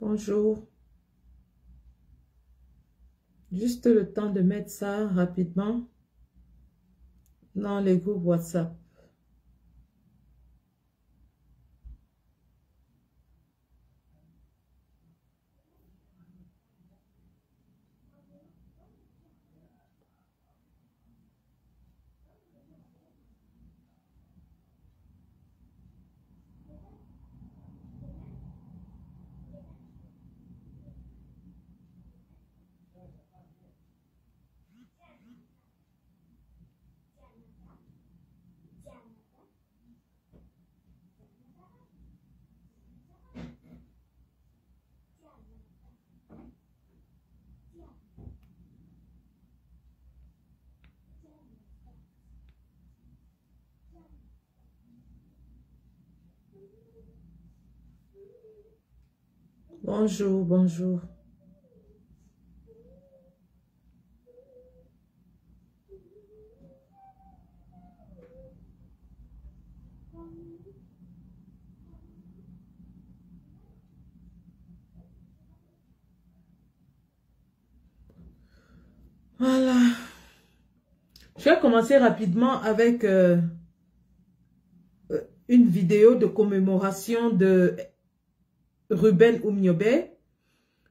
Bonjour. Juste le temps de mettre ça rapidement dans les groupes WhatsApp. Bonjour, bonjour. Voilà. Je vais commencer rapidement avec une vidéo de commémoration de Ruben Oumniobé.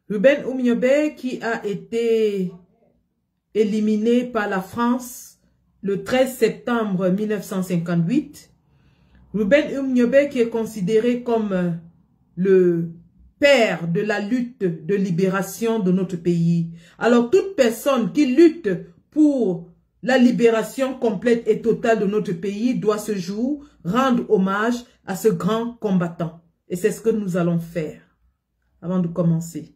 Ruben Oumniobé qui a été éliminé par la France le 13 septembre 1958. Ruben Oumniobé qui est considéré comme le père de la lutte de libération de notre pays. Alors toute personne qui lutte pour la libération complète et totale de notre pays doit ce jour rendre hommage à ce grand combattant. Et c'est ce que nous allons faire avant de commencer.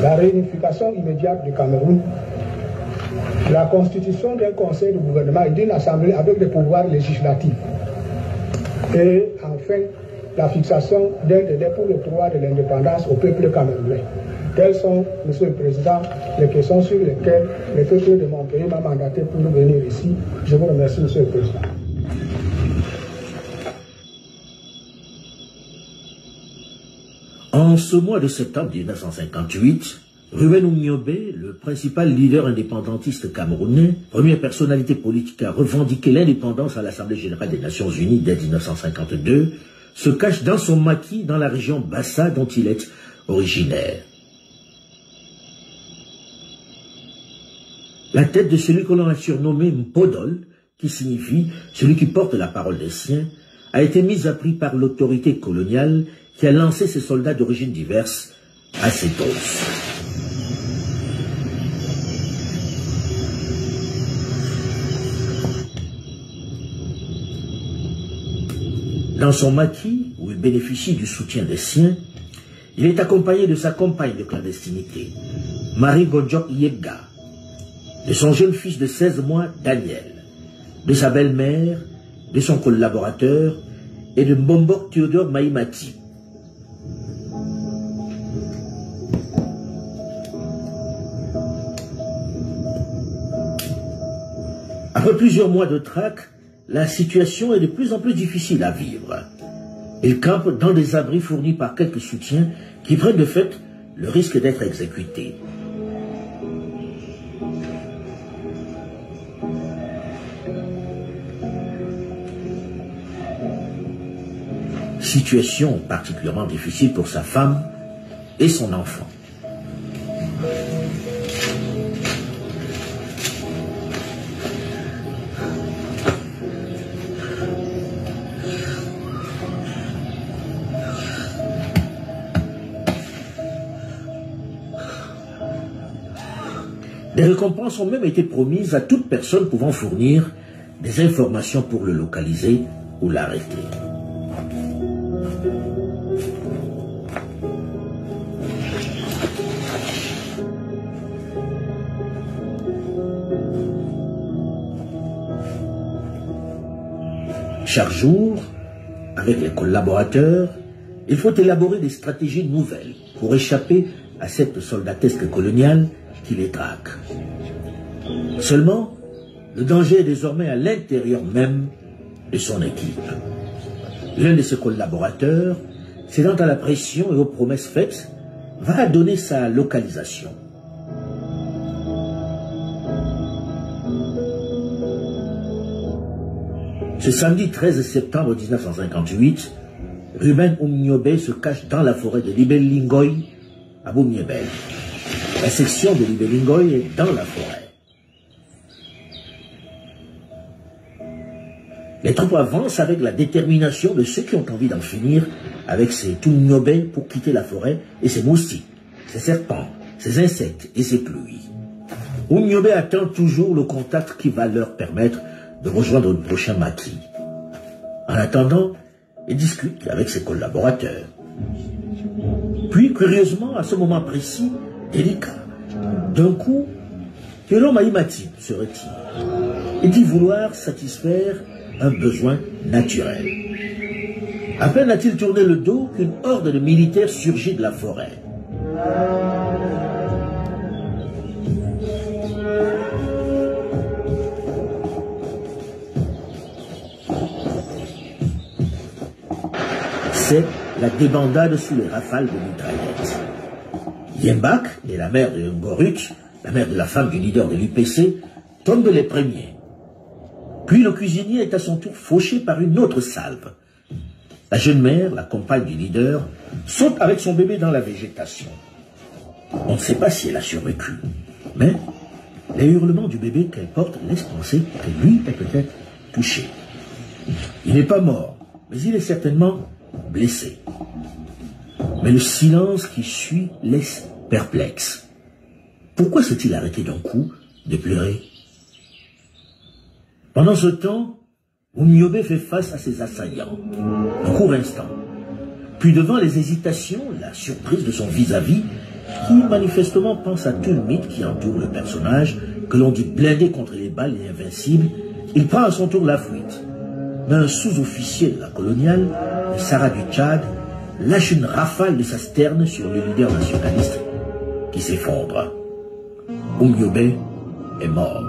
La réunification immédiate du Cameroun, la constitution d'un conseil de gouvernement et d'une assemblée avec des pouvoirs législatifs, et enfin la fixation d'un délai pour le droit de l'indépendance au peuple camerounais. Telles sont, Monsieur le Président, les questions sur lesquelles le peuple de mon pays m'a mandaté pour nous venir ici. Je vous remercie, Monsieur le Président. En ce mois de septembre 1958, Ruben Oumniobé, le principal leader indépendantiste camerounais, première personnalité politique à revendiquer l'indépendance à l'Assemblée générale des Nations unies dès 1952, se cache dans son maquis dans la région Bassa dont il est originaire. La tête de celui que l'on a surnommé Mpodol, qui signifie celui qui porte la parole des siens, a été mise à prix par l'autorité coloniale qui a lancé ses soldats d'origine diverses à Sétos. Dans son maquis, où il bénéficie du soutien des siens, il est accompagné de sa compagne de clandestinité, Marie Gondjok Yebga, de son jeune fils de 16 mois, Daniel, de sa belle-mère, de son collaborateur et de Mbombok Théodore Maïmati. Après plusieurs mois de traque, la situation est de plus en plus difficile à vivre. Ils campent dans des abris fournis par quelques soutiens qui prennent de fait le risque d'être exécutés. Situation particulièrement difficile pour sa femme et son enfant. Des récompenses ont même été promises à toute personne pouvant fournir des informations pour le localiser ou l'arrêter. Chaque jour, avec les collaborateurs, il faut élaborer des stratégies nouvelles pour échapper à cette soldatesque coloniale qui les traque. Seulement, le danger est désormais à l'intérieur même de son équipe. L'un de ses collaborateurs, cédant à la pression et aux promesses faites, va donner sa localisation. Ce samedi 13 septembre 1958, Ruben Oumniobé se cache dans la forêt de Libelingoy à Boumniébel. La section de Libelingoy est dans la forêt. Les troupes avancent avec la détermination de ceux qui ont envie d'en finir avec ces Oumniobé pour quitter la forêt et ses moustiques, ses serpents, ses insectes et ses pluies. Oumniobé attend toujours le contact qui va leur permettre de rejoindre le prochain maquis. En attendant, il discute avec ses collaborateurs. Puis, curieusement, à ce moment précis, délicat, d'un coup, Théodore Maïmatib se retire et dit vouloir satisfaire un besoin naturel. À peine a-t-il tourné le dos qu'une horde de militaires surgit de la forêt. C'est la débandade sous les rafales de mitraillettes. Yembak et la mère de Ngoruk, la mère de la femme du leader de l'UPC, tombent les premiers. Puis le cuisinier est à son tour fauché par une autre salve. La jeune mère, la compagne du leader, saute avec son bébé dans la végétation. On ne sait pas si elle a survécu, mais les hurlements du bébé qu'elle porte laissent penser que lui est peut-être touché. Il n'est pas mort, mais il est certainement blessé. Mais le silence qui suit laisse perplexe. Pourquoi s'est-il arrêté d'un coup de pleurer? Pendant ce temps, Oumniobé fait face à ses assaillants. Un court instant. Puis devant les hésitations, la surprise de son vis-à-vis, qui manifestement pense à tout le mythe qui entoure le personnage, que l'on dit blindé contre les balles et invincible, il prend à son tour la fuite. Mais un sous-officier de la coloniale, le Sarah du Tchad, lâche une rafale de sa sterne sur le leader nationaliste qui s'effondre. Oumniobé est mort.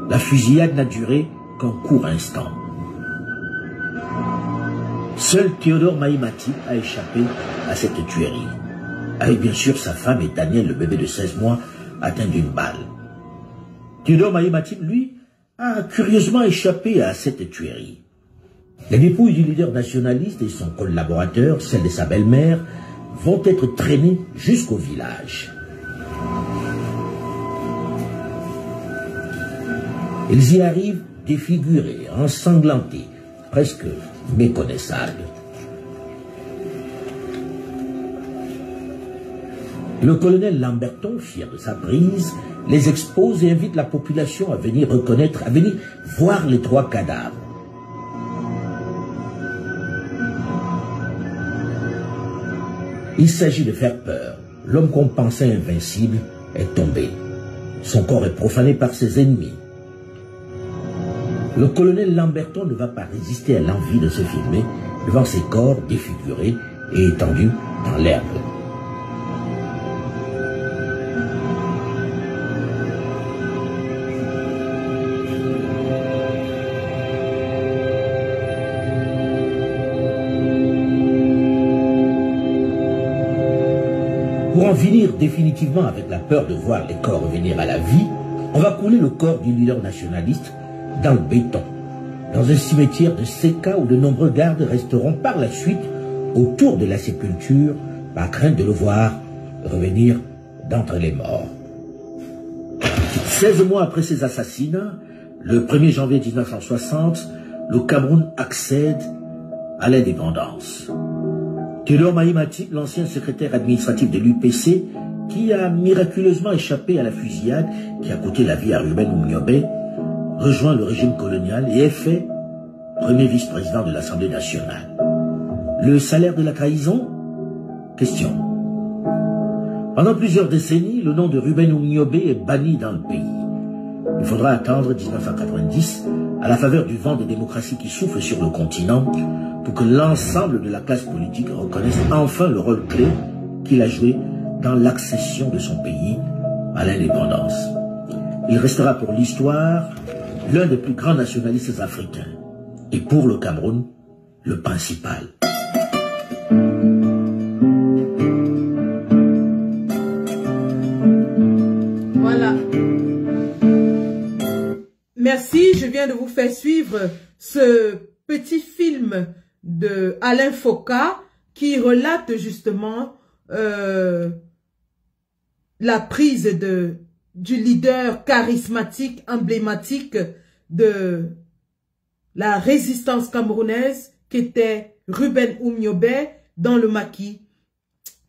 La fusillade n'a duré qu'un court instant. Seul Théodore Maïmatib a échappé à cette tuerie, avec bien sûr sa femme et Daniel, le bébé de 16 mois, atteint d'une balle. Théodore Maïmatib, lui, a curieusement échappé à cette tuerie. Les dépouilles du leader nationaliste et son collaborateur, celle de sa belle-mère, vont être traînées jusqu'au village. Ils y arrivent défigurés, ensanglantés, presque méconnaissables. Le colonel Lamberton, fier de sa prise, les expose et invite la population à venir reconnaître, à venir voir les 3 cadavres. Il s'agit de faire peur. L'homme qu'on pensait invincible est tombé. Son corps est profané par ses ennemis. Le colonel Lamberton ne va pas résister à l'envie de se filmer devant ces corps défigurés et étendus dans l'herbe. Pour en finir définitivement avec la peur de voir les corps revenir à la vie, on va couler le corps du leader nationaliste dans le béton, dans un cimetière de Séka où de nombreux gardes resteront par la suite autour de la sépulture par crainte de le voir revenir d'entre les morts. 16 mois après ces assassinats, le 1er janvier 1960, le Cameroun accède à l'indépendance. Théodore Maïmatib, l'ancien secrétaire administratif de l'UPC, qui a miraculeusement échappé à la fusillade qui a coûté la vie à Ruben Oumniobé, rejoint le régime colonial et est fait premier vice-président de l'Assemblée nationale. Le salaire de la trahison? Question. Pendant plusieurs décennies, le nom de Ruben Oumniobé est banni dans le pays. Il faudra attendre 1990, à la faveur du vent de démocratie qui souffle sur le continent, pour que l'ensemble de la classe politique reconnaisse enfin le rôle clé qu'il a joué dans l'accession de son pays à l'indépendance. Il restera pour l'histoire l'un des plus grands nationalistes africains, et pour le Cameroun, le principal. Voilà. Merci, je viens de vous faire suivre ce petit film de Alain Foka qui relate justement la prise du leader charismatique, emblématique de la résistance camerounaise qui était Ruben Oumniobé dans le maquis.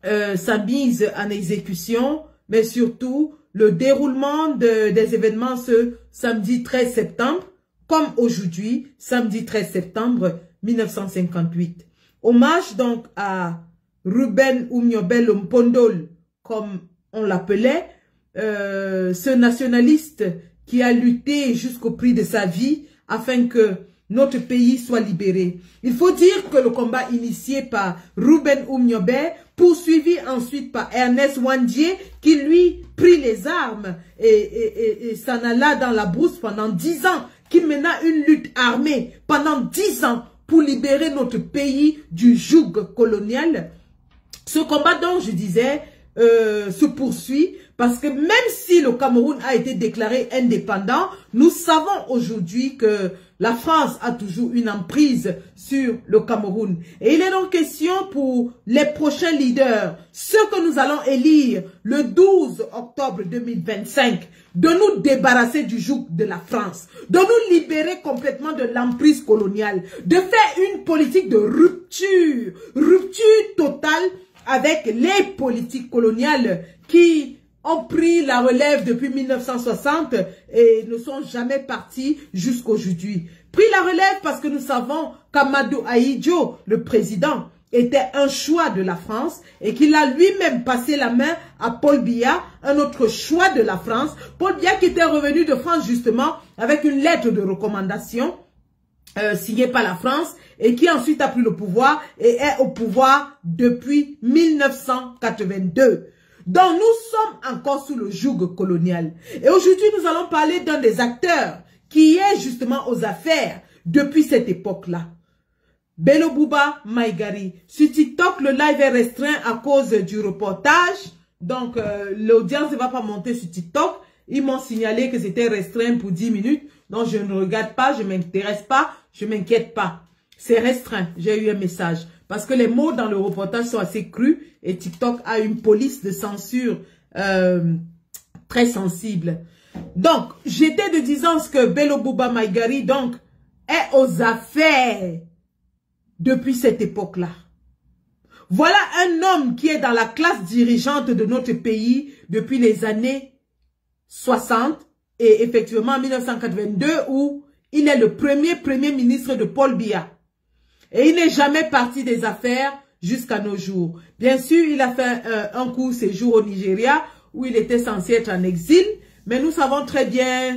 Sa mise en exécution, mais surtout le déroulement des événements ce samedi 13 septembre, comme aujourd'hui, samedi 13 septembre 1958. Hommage donc à Ruben Oumniobé Lompondol, comme on l'appelait, ce nationaliste qui a lutté jusqu'au prix de sa vie afin que notre pays soit libéré. Il faut dire que le combat initié par Ruben Oumniobé, poursuivi ensuite par Ernest Wandier, qui lui prit les armes et s'en alla dans la brousse pendant 10 ans, qui mena une lutte armée pendant 10 ans pour libérer notre pays du joug colonial. Ce combat dont je disais se poursuit parce que même si le Cameroun a été déclaré indépendant, nous savons aujourd'hui que la France a toujours une emprise sur le Cameroun. Et il est donc question pour les prochains leaders, ceux que nous allons élire le 12 octobre 2025, de nous débarrasser du joug de la France, de nous libérer complètement de l'emprise coloniale, de faire une politique de rupture totale avec les politiques coloniales qui ont pris la relève depuis 1960 et ne sont jamais partis jusqu'aujourd'hui. Pris la relève parce que nous savons qu'Amadou Ahidjo, le président, était un choix de la France et qu'il a lui-même passé la main à Paul Biya, un autre choix de la France. Paul Biya qui était revenu de France justement avec une lettre de recommandation signée par la France et qui ensuite a pris le pouvoir et est au pouvoir depuis 1982. Donc nous sommes encore sous le joug colonial. Et aujourd'hui nous allons parler d'un des acteurs qui est justement aux affaires depuis cette époque-là. Bello Bouba Maïgari. Sur TikTok, le live est restreint à cause du reportage. Donc l'audience ne va pas monter sur TikTok. Ils m'ont signalé que c'était restreint pour 10 minutes. Donc je ne regarde pas, je ne m'intéresse pas, je ne m'inquiète pas. C'est restreint, j'ai eu un message. Parce que les mots dans le reportage sont assez crus et TikTok a une police de censure très sensible. Donc, j'étais de disant que Bello Bouba Maïgari donc est aux affaires depuis cette époque-là. Voilà un homme qui est dans la classe dirigeante de notre pays depuis les années 60 et effectivement en 1982 où il est le premier ministre de Paul Biya. Et il n'est jamais parti des affaires jusqu'à nos jours. Bien sûr, il a fait un court séjour au Nigeria où il était censé être en exil. Mais nous savons très bien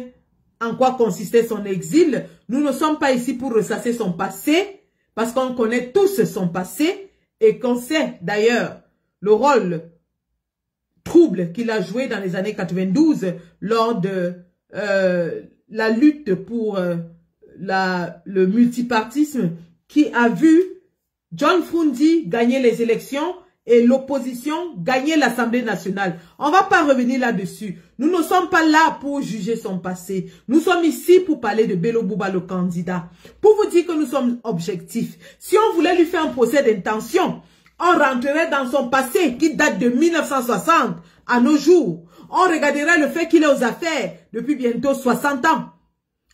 en quoi consistait son exil. Nous ne sommes pas ici pour ressasser son passé parce qu'on connaît tous son passé et qu'on sait d'ailleurs le rôle trouble qu'il a joué dans les années 92 lors de la lutte pour le multipartisme qui a vu John Fundi gagner les élections et l'opposition gagner l'Assemblée nationale. On ne va pas revenir là-dessus. Nous ne sommes pas là pour juger son passé. Nous sommes ici pour parler de Bello Bouba, le candidat. Pour vous dire que nous sommes objectifs. Si on voulait lui faire un procès d'intention, on rentrerait dans son passé qui date de 1960 à nos jours. On regarderait le fait qu'il est aux affaires depuis bientôt 60 ans.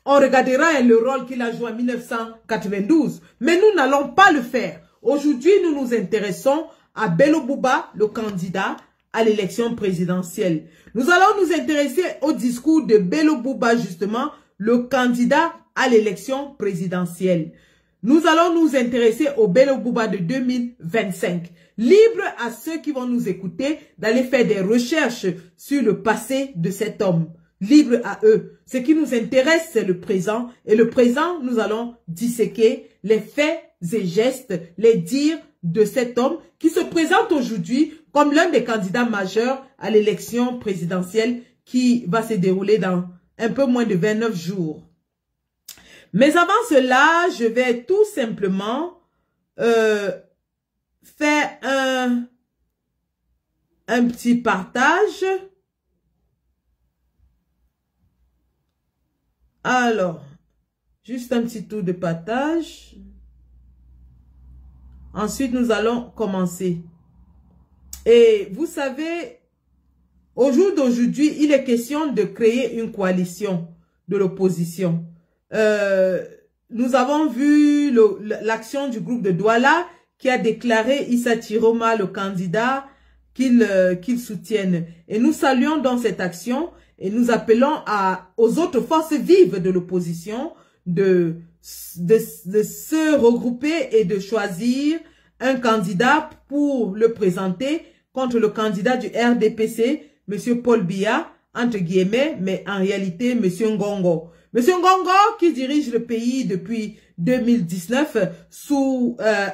On regardera le rôle qu'il a joué en 1992. Mais nous n'allons pas le faire. Aujourd'hui, nous nous intéressons à Bello Bouba, le candidat à l'élection présidentielle. Nous allons nous intéresser au discours de Bello Bouba, justement, le candidat à l'élection présidentielle. Nous allons nous intéresser au Bello Bouba de 2025. Libre à ceux qui vont nous écouter d'aller faire des recherches sur le passé de cet homme. Libre à eux. Ce qui nous intéresse, c'est le présent. Et le présent, nous allons disséquer les faits et gestes, les dires de cet homme qui se présente aujourd'hui comme l'un des candidats majeurs à l'élection présidentielle qui va se dérouler dans un peu moins de 29 jours. Mais avant cela, je vais tout simplement faire un petit partage. Alors, juste un petit tour de partage. Ensuite, nous allons commencer. Et vous savez, au jour d'aujourd'hui, il est question de créer une coalition de l'opposition. Nous avons vu l'action du groupe de Douala qui a déclaré Issa Chiroma le candidat qu'ils soutiennent. Et nous saluons dans cette action et nous appelons aux autres forces vives de l'opposition de se regrouper et de choisir un candidat pour le présenter contre le candidat du RDPC, M. Paul Biya, entre guillemets, mais en réalité, M. Ngongo. M. Ngongo qui dirige le pays depuis 2019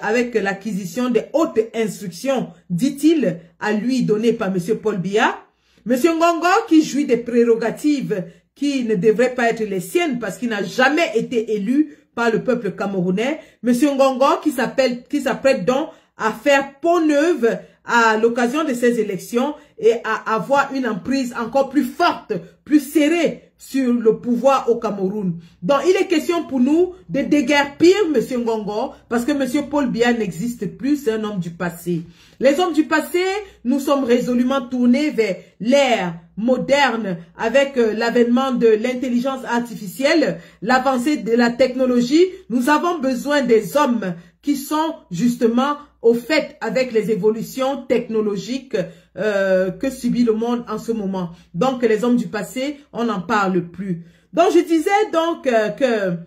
avec l'acquisition des hautes instructions, dit-il, à lui données par M. Paul Biya. M. Ngongo qui jouit des prérogatives qui ne devraient pas être les siennes parce qu'il n'a jamais été élu par le peuple camerounais. M. Ngongo qui s'apprête donc à faire peau neuve à l'occasion de ces élections et à avoir une emprise encore plus forte, plus serrée sur le pouvoir au Cameroun. Donc, il est question pour nous de déguerpir M. Ngongo parce que M. Paul Biya n'existe plus, c'est un homme du passé. Les hommes du passé, nous sommes résolument tournés vers l'ère moderne avec l'avènement de l'intelligence artificielle, l'avancée de la technologie. Nous avons besoin des hommes qui sont justement au fait avec les évolutions technologiques que subit le monde en ce moment. Donc, les hommes du passé, on n'en parle plus. Donc, je disais donc que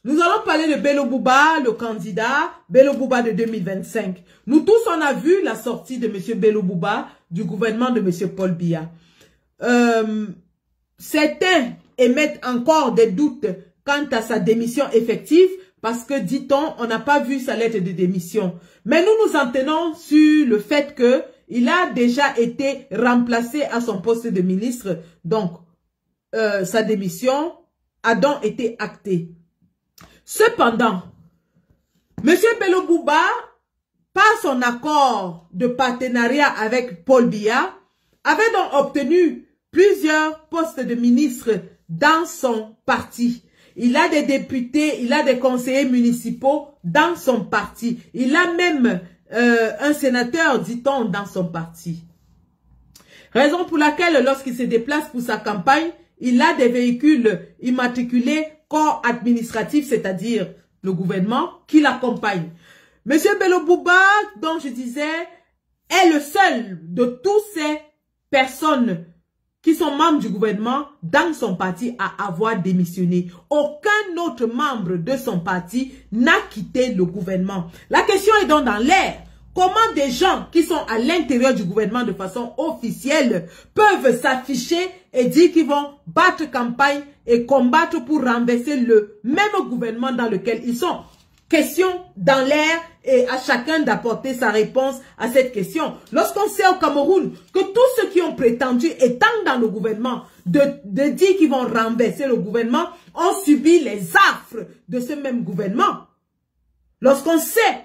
nous allons parler de Bello Bouba, le candidat, Bello Bouba de 2025. Nous tous, on a vu la sortie de M. Bello Bouba du gouvernement de M. Paul Biya. Certains émettent encore des doutes quant à sa démission effective parce que, dit-on, on n'a pas vu sa lettre de démission. Mais nous nous en tenons sur le fait que il a déjà été remplacé à son poste de ministre. Donc, sa démission a donc été actée. Cependant, M. Bello Bouba, par son accord de partenariat avec Paul Biya, avait donc obtenu plusieurs postes de ministre dans son parti. Il a des députés, il a des conseillers municipaux dans son parti. Il a même un sénateur, dit-on, dans son parti. Raison pour laquelle, lorsqu'il se déplace pour sa campagne, il a des véhicules immatriculés corps administratif, c'est-à-dire le gouvernement, qui l'accompagne. Monsieur Bello Bouba, dont je disais, est le seul de toutes ces personnes qui sont membres du gouvernement dans son parti à avoir démissionné. Aucun autre membre de son parti n'a quitté le gouvernement. La question est donc dans l'air. Comment des gens qui sont à l'intérieur du gouvernement de façon officielle peuvent s'afficher et dire qu'ils vont battre campagne et combattre pour renverser le même gouvernement dans lequel ils sont? Question dans l'air et à chacun d'apporter sa réponse à cette question. Lorsqu'on sait au Cameroun que tous ceux qui ont prétendu, étant dans le gouvernement, de dire qu'ils vont renverser le gouvernement, ont subi les affres de ce même gouvernement. Lorsqu'on sait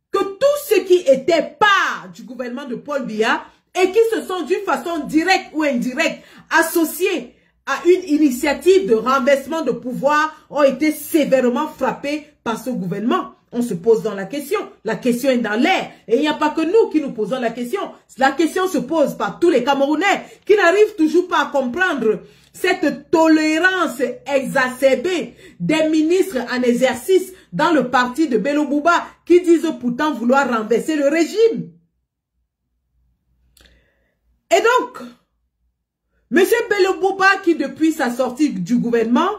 que tous ceux qui étaient part du gouvernement de Paul Biya et qui se sont d'une façon directe ou indirecte associés à une initiative de renversement de pouvoir ont été sévèrement frappés par ce gouvernement. On se pose dans la question. La question est dans l'air. Et il n'y a pas que nous qui nous posons la question. La question se pose par tous les Camerounais qui n'arrivent toujours pas à comprendre cette tolérance exacerbée des ministres en exercice dans le parti de Bello Bouba qui disent pourtant vouloir renverser le régime. Et donc, M. Bello Bouba qui depuis sa sortie du gouvernement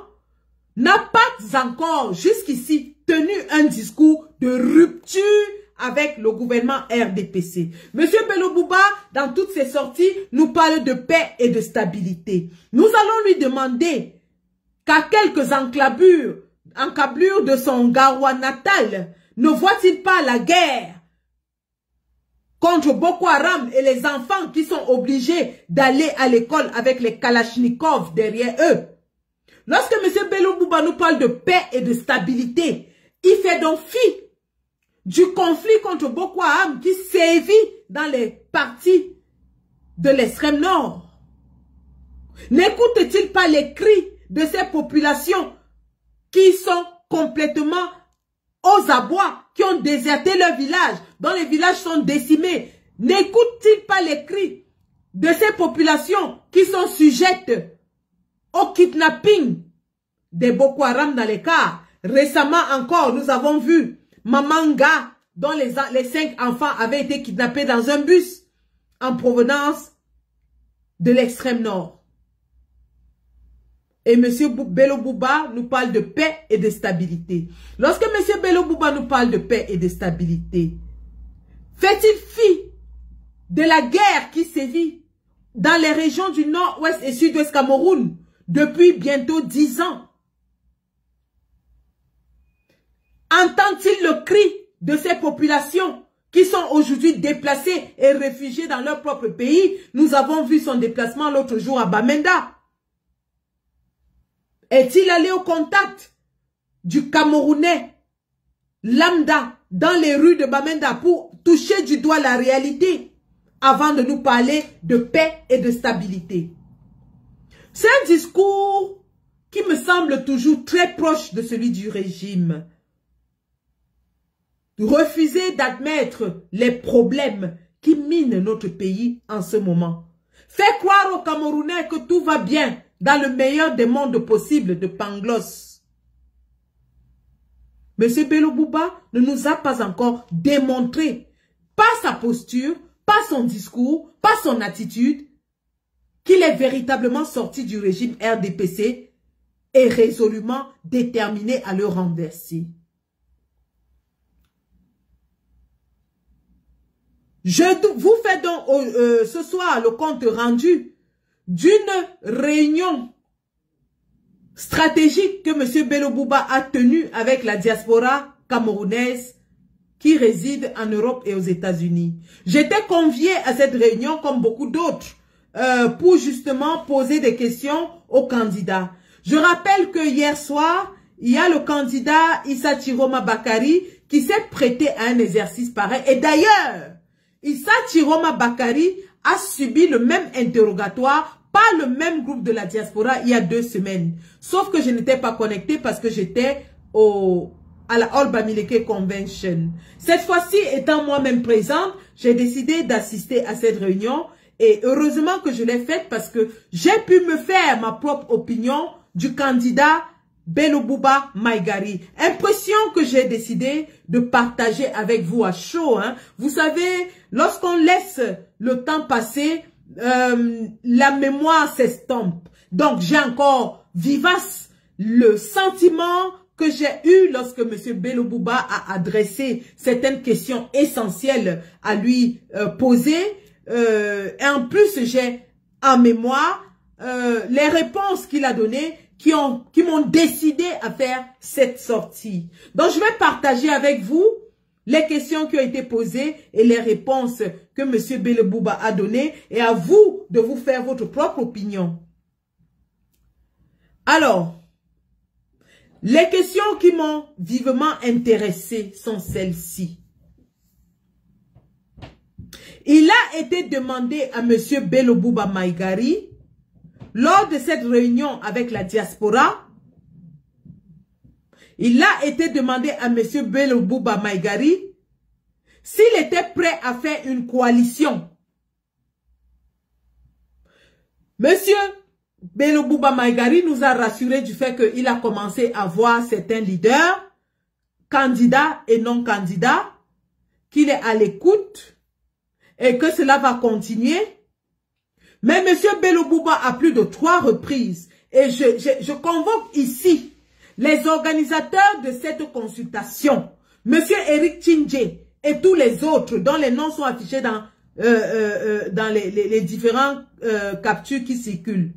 n'a pas encore jusqu'ici tenu un discours de rupture avec le gouvernement RDPC. Monsieur Bello Bouba, dans toutes ses sorties, nous parle de paix et de stabilité. Nous allons lui demander qu'à quelques encablures de son Garoua natal, ne voit-il pas la guerre contre Boko Haram et les enfants qui sont obligés d'aller à l'école avec les Kalachnikov derrière eux? Lorsque M. Bello Bouba nous parle de paix et de stabilité, il fait donc fi du conflit contre Boko Haram qui sévit dans les parties de l'extrême nord. N'écoute-t-il pas les cris de ces populations qui sont complètement aux abois, qui ont déserté leur village, dont les villages sont décimés? N'écoute-t-il pas les cris de ces populations qui sont sujettes au kidnapping des Boko Haram dans les cars? Récemment encore, nous avons vu Mamanga, dont les 5 enfants avaient été kidnappés dans un bus en provenance de l'extrême nord. Et M. Bello Bouba nous parle de paix et de stabilité. Lorsque M. Bello Bouba nous parle de paix et de stabilité, fait-il fi de la guerre qui sévit dans les régions du nord-ouest et sud-ouest Cameroun depuis bientôt 10 ans? Entend-il le cri de ces populations qui sont aujourd'hui déplacées et réfugiées dans leur propre pays? Nous avons vu son déplacement l'autre jour à Bamenda. Est-il allé au contact du Camerounais lambda dans les rues de Bamenda pour toucher du doigt la réalité avant de nous parler de paix et de stabilité? C'est un discours qui me semble toujours très proche de celui du régime. Refuser d'admettre les problèmes qui minent notre pays en ce moment. Fait croire aux Camerounais que tout va bien dans le meilleur des mondes possibles de Pangloss. Monsieur Bello Bouba ne nous a pas encore démontré, par sa posture, par son discours, par son attitude, qu'il est véritablement sorti du régime RDPC et résolument déterminé à le renverser. Je vous fais donc ce soir le compte rendu d'une réunion stratégique que M. Bello Bouba a tenue avec la diaspora camerounaise qui réside en Europe et aux États-Unis. J'étais conviée à cette réunion comme beaucoup d'autres pour justement poser des questions aux candidats. Je rappelle que hier soir, il y a le candidat Issa Chiroma Bakari qui s'est prêté à un exercice pareil. Et d'ailleurs, Issa Chiroma Bakari a subi le même interrogatoire par le même groupe de la diaspora il y a 2 semaines. Sauf que je n'étais pas connectée parce que j'étais à la All Bamileke Convention. Cette fois-ci, étant moi-même présente, j'ai décidé d'assister à cette réunion. Et heureusement que je l'ai faite parce que j'ai pu me faire ma propre opinion du candidat Bello Bouba Maïgari. Impression que j'ai décidé de partager avec vous à chaud. Vous savez, lorsqu'on laisse le temps passer, la mémoire s'estompe. Donc, j'ai encore vivace le sentiment que j'ai eu lorsque M. Bello Bouba a adressé certaines questions essentielles à lui poser. Et en plus, j'ai en mémoire les réponses qu'il a données qui m'ont décidé à faire cette sortie. Donc, je vais partager avec vous les questions qui ont été posées et les réponses que M. Bello Bouba a données et à vous de vous faire votre propre opinion. Alors, les questions qui m'ont vivement intéressée sont celles-ci. Il a été demandé à M. Bello Bouba Maïgari, lors de cette réunion avec la diaspora, il a été demandé à M. Bello Bouba Maïgari s'il était prêt à faire une coalition. M. Bello Bouba Maïgari nous a rassuré du fait qu'il a commencé à voir certains leaders, candidats et non candidats, qu'il est à l'écoute et que cela va continuer. Mais M. Bello Bouba, à plus de 3 reprises, et je convoque ici les organisateurs de cette consultation, M. Eric Tchindje et tous les autres dont les noms sont affichés dans les différents captures qui circulent,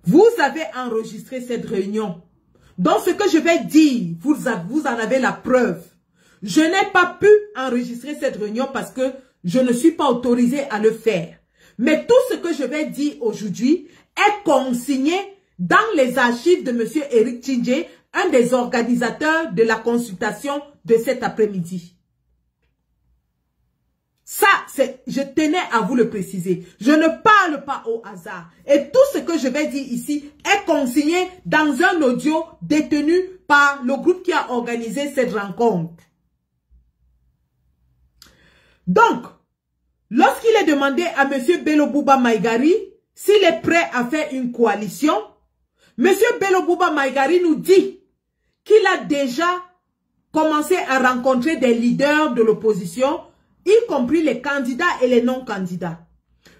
vous avez enregistré cette réunion. Donc ce que je vais dire, vous en avez la preuve. Je n'ai pas pu enregistrer cette réunion parce que je ne suis pas autorisé à le faire. Mais tout ce que je vais dire aujourd'hui est consigné dans les archives de M. Eric Tchindje, un des organisateurs de la consultation de cet après-midi. Ça, je tenais à vous le préciser. Je ne parle pas au hasard. Et tout ce que je vais dire ici est consigné dans un audio détenu par le groupe qui a organisé cette rencontre. Donc, lorsqu'il est demandé à M. Bello Bouba Maïgari s'il est prêt à faire une coalition, M. Bello Bouba Maïgari nous dit qu'il a déjà commencé à rencontrer des leaders de l'opposition, y compris les candidats et les non-candidats.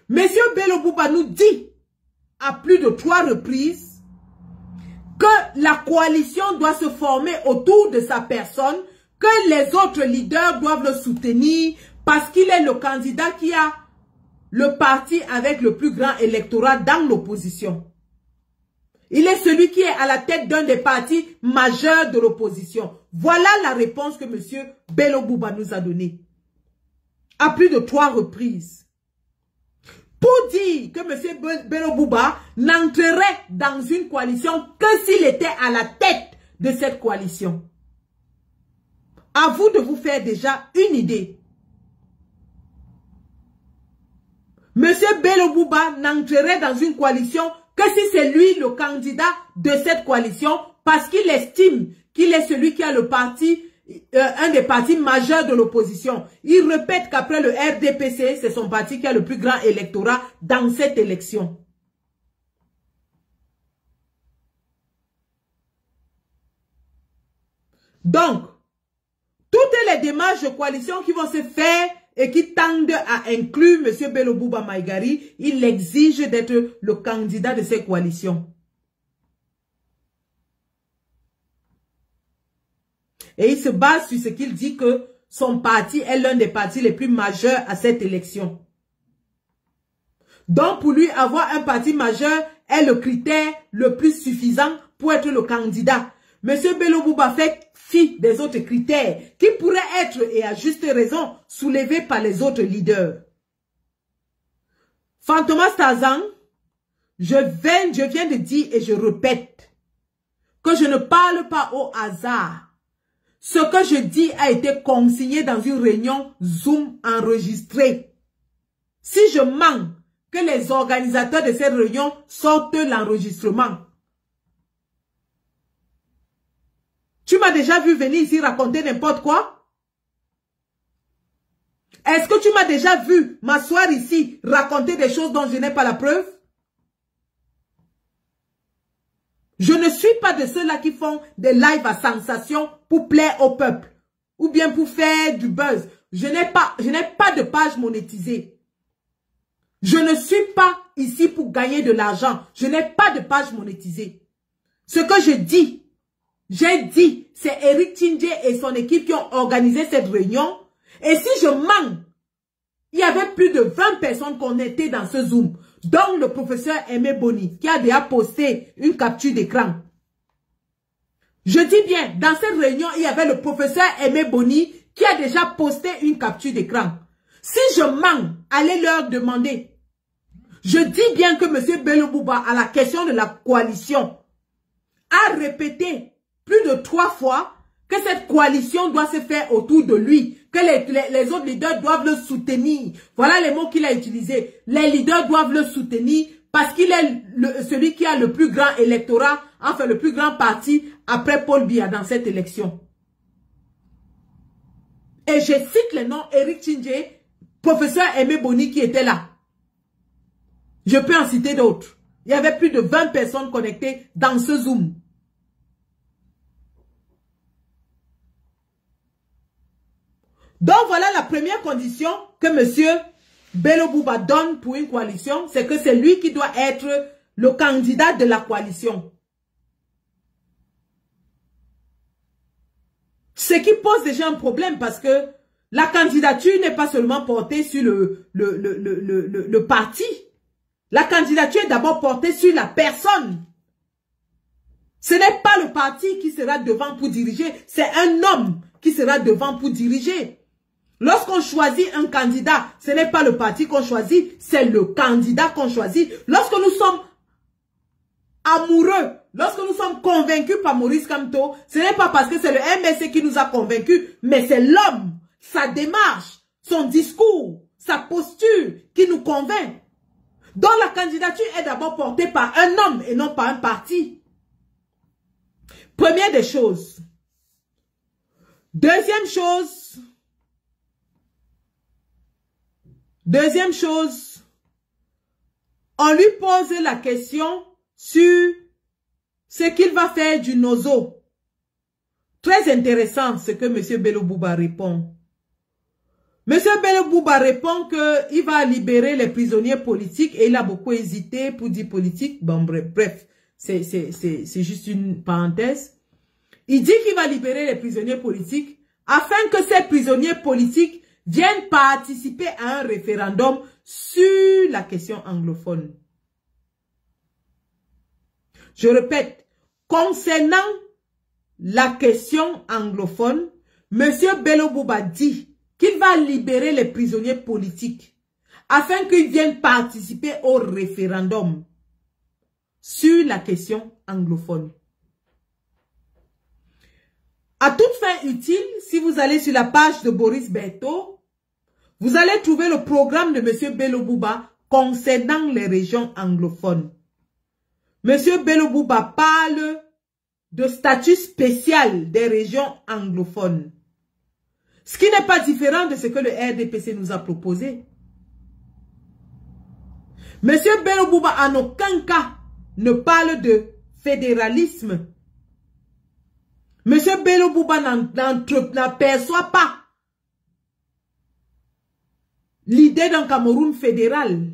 M. Bello Bouba nous dit à plus de 3 reprises que la coalition doit se former autour de sa personne, que les autres leaders doivent le soutenir parce qu'il est le candidat qui a le parti avec le plus grand électorat dans l'opposition. Il est celui qui est à la tête d'un des partis majeurs de l'opposition. Voilà la réponse que M. Bello Bouba nous a donnée. À plus de 3 reprises. Pour dire que M. Bello Bouba n'entrerait dans une coalition que s'il était à la tête de cette coalition. À vous de vous faire déjà une idée. M. Bello Bouba n'entrerait dans une coalition que si c'est lui le candidat de cette coalition parce qu'il estime qu'il est celui qui a le parti, un des partis majeurs de l'opposition. Il répète qu'après le RDPC, c'est son parti qui a le plus grand électorat dans cette élection. Donc, toutes les démarches de coalition qui vont se faire et qui tendent à inclure M. Bello Bouba Maïgari, il exige d'être le candidat de ces coalitions. Et il se base sur ce qu'il dit que son parti est l'un des partis les plus majeurs à cette élection. Donc pour lui, avoir un parti majeur est le critère le plus suffisant pour être le candidat. M. Bello Bouba fait fi des autres critères qui pourraient être, et à juste raison, soulevés par les autres leaders. Fantomas Tarzan, je viens de dire et je répète que je ne parle pas au hasard. Ce que je dis a été consigné dans une réunion Zoom enregistrée. Si je mens, que les organisateurs de cette réunion sortent l'enregistrement. Tu m'as déjà vu venir ici raconter n'importe quoi? Est-ce que tu m'as déjà vu m'asseoir ici raconter des choses dont je n'ai pas la preuve? Je ne suis pas de ceux-là qui font des lives à sensation pour plaire au peuple ou bien pour faire du buzz. Je n'ai pas de page monétisée. Je ne suis pas ici pour gagner de l'argent. Je n'ai pas de page monétisée. Ce que je dis, j'ai dit, c'est Eric Tchindje et son équipe qui ont organisé cette réunion. Et si je mens, il y avait plus de 20 personnes qu'on était dans ce Zoom, dont le professeur Aimé Boni, qui a déjà posté une capture d'écran. Je dis bien, dans cette réunion, il y avait le professeur Aimé Boni, qui a déjà posté une capture d'écran. Si je mens, allez leur demander. Je dis bien que M. Bello Bouba, à la question de la coalition, a répété plus de 3 fois que cette coalition doit se faire autour de lui, que les autres leaders doivent le soutenir. Voilà les mots qu'il a utilisés. Les leaders doivent le soutenir parce qu'il est celui qui a le plus grand électorat, enfin le plus grand parti après Paul Biya dans cette élection. Et je cite les noms Eric Tchindje, professeur Aimé Boni qui était là. Je peux en citer d'autres. Il y avait plus de 20 personnes connectées dans ce Zoom. Donc voilà la première condition que M. Bello Bouba donne pour une coalition, c'est que c'est lui qui doit être le candidat de la coalition. Ce qui pose déjà un problème parce que la candidature n'est pas seulement portée sur le parti. La candidature est d'abord portée sur la personne. Ce n'est pas le parti qui sera devant pour diriger, c'est un homme qui sera devant pour diriger. Lorsqu'on choisit un candidat, ce n'est pas le parti qu'on choisit, c'est le candidat qu'on choisit. Lorsque nous sommes amoureux, lorsque nous sommes convaincus par Maurice Kamto, ce n'est pas parce que c'est le MSC qui nous a convaincus, mais c'est l'homme, sa démarche, son discours, sa posture qui nous convainc. Donc la candidature est d'abord portée par un homme et non par un parti. Première des choses. Deuxième chose, on lui pose la question sur ce qu'il va faire du Nozo. Très intéressant ce que M. Bello Bouba répond. M. Bello Bouba répond qu'il va libérer les prisonniers politiques et il a beaucoup hésité pour dire politique. Bon, bref, c'est juste une parenthèse. Il dit qu'il va libérer les prisonniers politiques afin que ces prisonniers politiques viennent participer à un référendum sur la question anglophone. Je répète, concernant la question anglophone, M. Bello Bouba dit qu'il va libérer les prisonniers politiques afin qu'ils viennent participer au référendum sur la question anglophone. À toute fin utile, si vous allez sur la page de Boris Berthaud, vous allez trouver le programme de M. Bello Bouba concernant les régions anglophones. M. Bello Bouba parle de statut spécial des régions anglophones. Ce qui n'est pas différent de ce que le RDPC nous a proposé. M. Bello Bouba en aucun cas ne parle de fédéralisme. M. Bello Bouba n'aperçoit pas l'idée d'un Cameroun fédéral.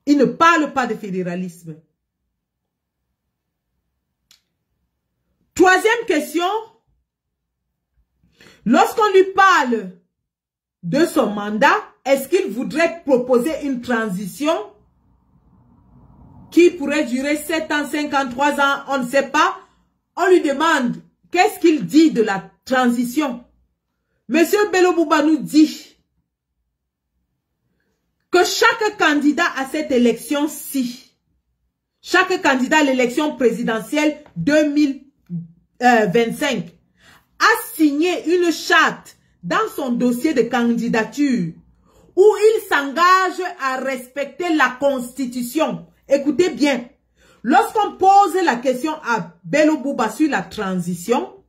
Il ne parle pas de fédéralisme. Troisième question. Lorsqu'on lui parle de son mandat, est-ce qu'il voudrait proposer une transition qui pourrait durer 7 ans, 53 ans, on ne sait pas. On lui demande qu'est-ce qu'il dit de la transition. Monsieur Bello Bouba nous dit que chaque candidat à cette élection-ci, chaque candidat à l'élection présidentielle 2025 a signé une charte dans son dossier de candidature où il s'engage à respecter la Constitution. Écoutez bien, lorsqu'on pose la question à Bello Bouba sur la transition,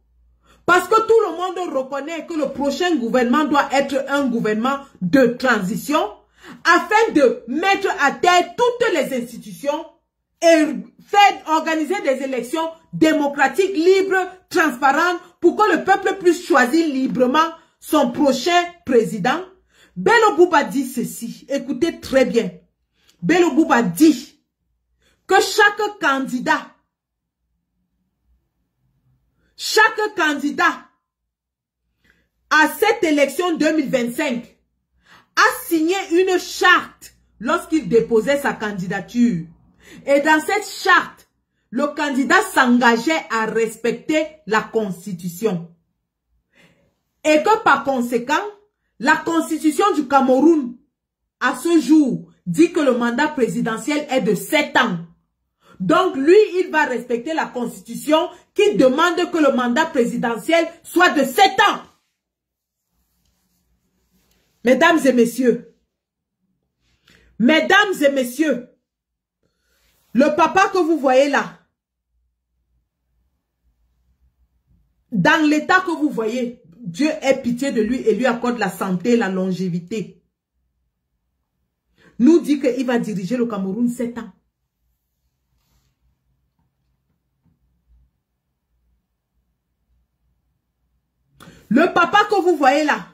parce que tout le monde reconnaît que le prochain gouvernement doit être un gouvernement de transition, afin de mettre à terre toutes les institutions et organiser des élections démocratiques, libres, transparentes, pour que le peuple puisse choisir librement son prochain président. Bello Bouba dit ceci, écoutez très bien. Bello Bouba dit que chaque candidat à cette élection 2025 a signé une charte lorsqu'il déposait sa candidature. Et dans cette charte, le candidat s'engageait à respecter la Constitution. Et que par conséquent, la Constitution du Cameroun, à ce jour, dit que le mandat présidentiel est de 7 ans. Donc lui, il va respecter la Constitution qui demande que le mandat présidentiel soit de 7 ans. Mesdames et messieurs, le papa que vous voyez là, dans l'état que vous voyez, Dieu ait pitié de lui et lui accorde la santé, la longévité, nous dit qu'il va diriger le Cameroun 7 ans. Le papa que vous voyez là,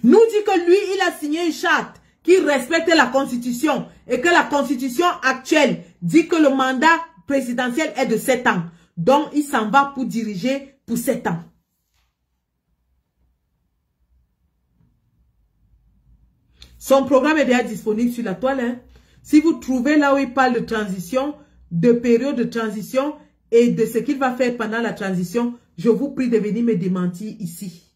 nous dit que lui, il a signé une charte qui respecte la Constitution et que la Constitution actuelle dit que le mandat présidentiel est de 7 ans. dont il s'en va pour diriger pour 7 ans. Son programme est déjà disponible sur la toile. Hein. Si vous trouvez là où il parle de transition, de période de transition et de ce qu'il va faire pendant la transition, je vous prie de venir me démentir ici.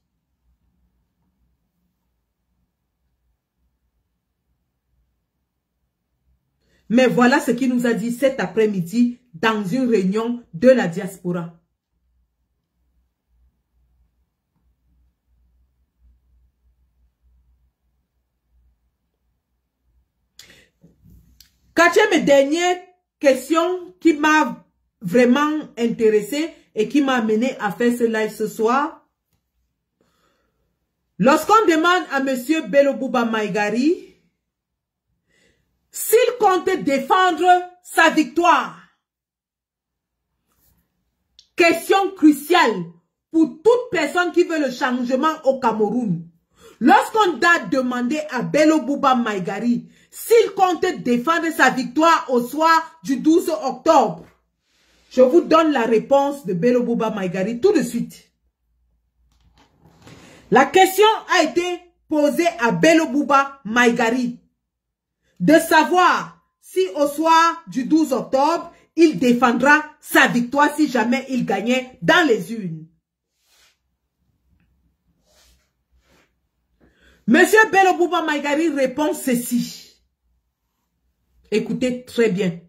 Mais voilà ce qu'il nous a dit cet après-midi dans une réunion de la diaspora. Quatrième et dernière question qui m'a vraiment intéressée et qui m'a amené à faire ce live ce soir. Lorsqu'on demande à M. Bello Bouba Maïgari s'il compte défendre sa victoire, question cruciale pour toute personne qui veut le changement au Cameroun. Lorsqu'on a demandé à Bello Bouba Maïgari s'il compte défendre sa victoire au soir du 12 octobre, je vous donne la réponse de Bello Bouba Maïgari tout de suite. La question a été posée à Bello Bouba Maïgari de savoir si au soir du 12 octobre, il défendra sa victoire si jamais il gagnait dans les urnes. Monsieur Bello Bouba Maïgari répond ceci. Écoutez très bien.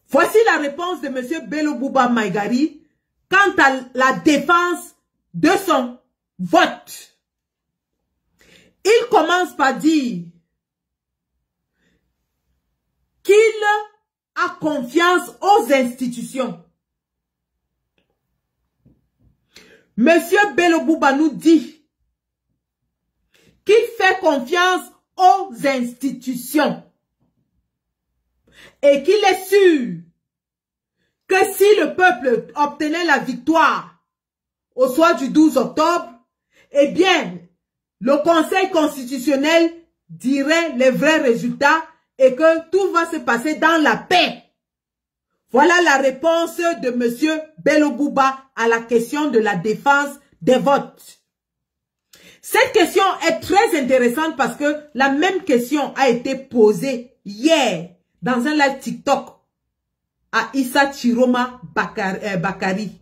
Voici la réponse de Monsieur Bello Bouba Maïgari quant à la défense de son vote. Il commence par dire qu'il a confiance aux institutions. Monsieur Bello Bouba nous dit qu'il fait confiance aux institutions et qu'il est sûr que si le peuple obtenait la victoire au soir du 12 octobre, eh bien, le Conseil constitutionnel dirait les vrais résultats et que tout va se passer dans la paix. Voilà la réponse de M. Bello Bouba à la question de la défense des votes. Cette question est très intéressante parce que la même question a été posée hier dans un live TikTok à Issa Chiroma Bakari.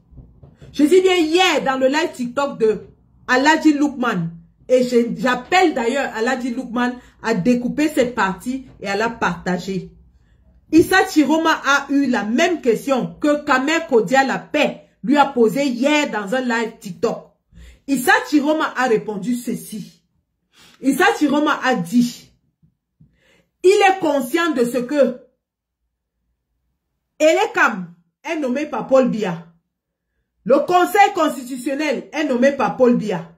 Je dis bien hier dans le live TikTok de Aladji Loukman. Et j'appelle d'ailleurs Aladji Loukman à découper cette partie et à la partager. Issa Chiroma a eu la même question que Kamer Kodia La Paix lui a posée hier dans un live TikTok. Issa Chiroma a répondu ceci. Issa Chiroma a dit, il est conscient de ce que Elekam est nommé par Paul Biya. Le Conseil constitutionnel est nommé par Paul Biya.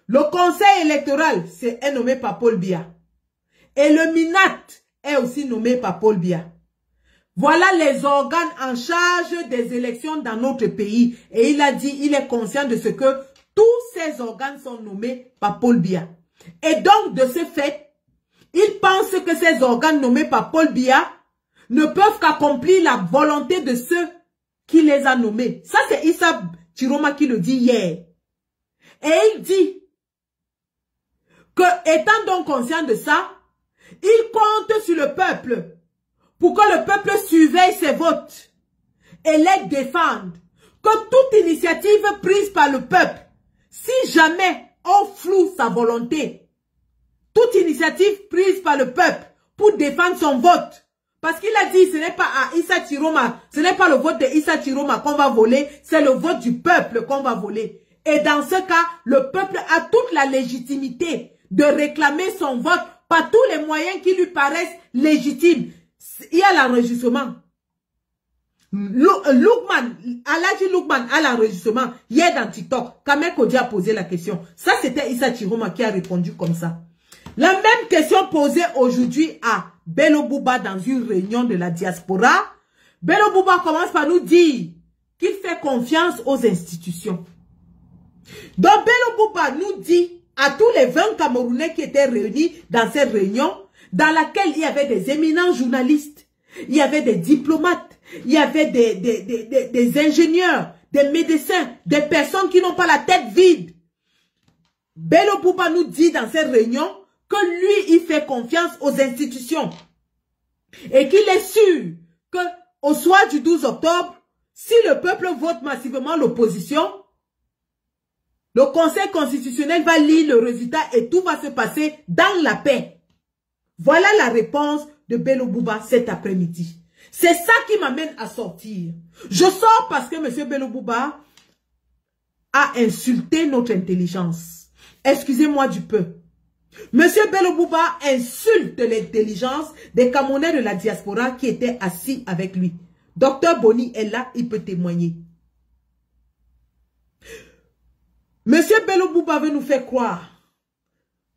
Le Conseil électoral est nommé par Paul Biya. Et le MINAT est aussi nommé par Paul Biya. Voilà les organes en charge des élections dans notre pays. Et il a dit, il est conscient de ce que tous ces organes sont nommés par Paul Biya. Et donc, de ce fait, il pense que ces organes nommés par Paul Biya ne peuvent qu'accomplir la volonté de ceux qui les a nommés. Ça, c'est Issa Chiroma qui le dit hier. Et il dit que, étant donc conscient de ça, il compte sur le peuple pour que le peuple surveille ses votes et les défende. Que toute initiative prise par le peuple, si jamais on floue sa volonté, toute initiative prise par le peuple pour défendre son vote, parce qu'il a dit, ce n'est pas à Issa Chiroma, ce n'est pas le vote de Issa Chiroma qu'on va voler, c'est le vote du peuple qu'on va voler. Et dans ce cas, le peuple a toute la légitimité de réclamer son vote par tous les moyens qui lui paraissent légitimes. Il y a l'enregistrement. Aladji Loukman a l'enregistrement hier dans TikTok. Kamer Kodia a posé la question. Ça, c'était Issa Chiroma qui a répondu comme ça. La même question posée aujourd'hui à Bello Bouba dans une réunion de la diaspora. Bello Bouba commence par nous dire qu'il fait confiance aux institutions. Donc Bello Bouba nous dit à tous les 20 Camerounais qui étaient réunis dans cette réunion, dans laquelle il y avait des éminents journalistes, il y avait des diplomates, il y avait des ingénieurs, des médecins, des personnes qui n'ont pas la tête vide. Bello Bouba nous dit dans cette réunion que lui, il fait confiance aux institutions. Et qu'il est sûr qu'au soir du 12 octobre, si le peuple vote massivement l'opposition, le Conseil constitutionnel va lire le résultat et tout va se passer dans la paix. Voilà la réponse de Bello Bouba cet après-midi. C'est ça qui m'amène à sortir. Je sors parce que M. Bello Bouba a insulté notre intelligence. Excusez-moi du peu. M. Bello Bouba insulte l'intelligence des Camerounais de la diaspora qui étaient assis avec lui. Docteur Boni est là, il peut témoigner. M. Bello Bouba veut nous faire croire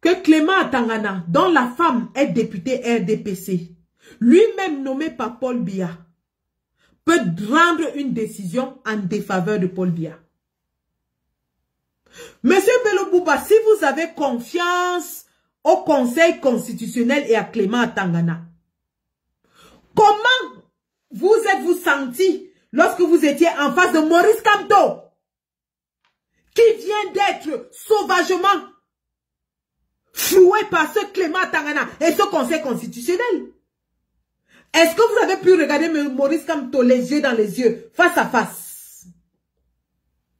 que Clément Atangana, dont la femme est députée RDPC, lui-même nommé par Paul Biya, peut rendre une décision en défaveur de Paul Biya. Monsieur Bello Bouba, si vous avez confiance au Conseil constitutionnel et à Clément Atangana, comment vous êtes-vous senti lorsque vous étiez en face de Maurice Kamto, qui vient d'être sauvagement floué par ce Clément Atangana et ce Conseil constitutionnel? Est-ce que vous avez pu regarder Maurice Kamto les yeux dans les yeux, face à face?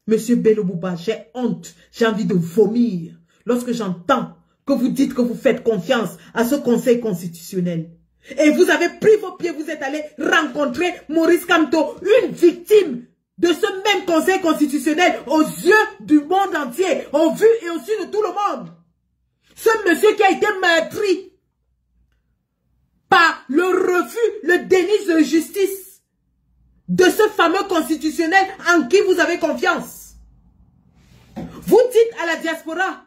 Monsieur Bello Bouba, j'ai honte, j'ai envie de vomir lorsque j'entends que vous dites que vous faites confiance à ce Conseil constitutionnel. Et vous avez pris vos pieds, vous êtes allé rencontrer Maurice Kamto, une victime de ce même Conseil constitutionnel aux yeux du monde entier, au vu et au su de tout le monde. Ce monsieur qui a été meurtri par le refus, le déni de justice de ce fameux constitutionnel en qui vous avez confiance. Vous dites à la diaspora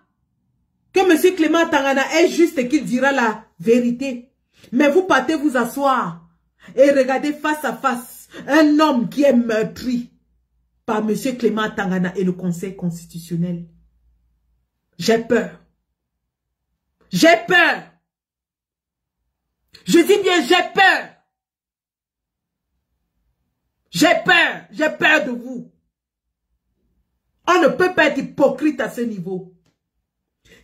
que M. Clément Atangana est juste et qu'il dira la vérité. Mais vous partez vous asseoir et regardez face à face un homme qui est meurtri par M. Clément Atangana et le Conseil constitutionnel. J'ai peur. J'ai peur. Je dis bien j'ai peur. J'ai peur de vous. On ne peut pas être hypocrite à ce niveau.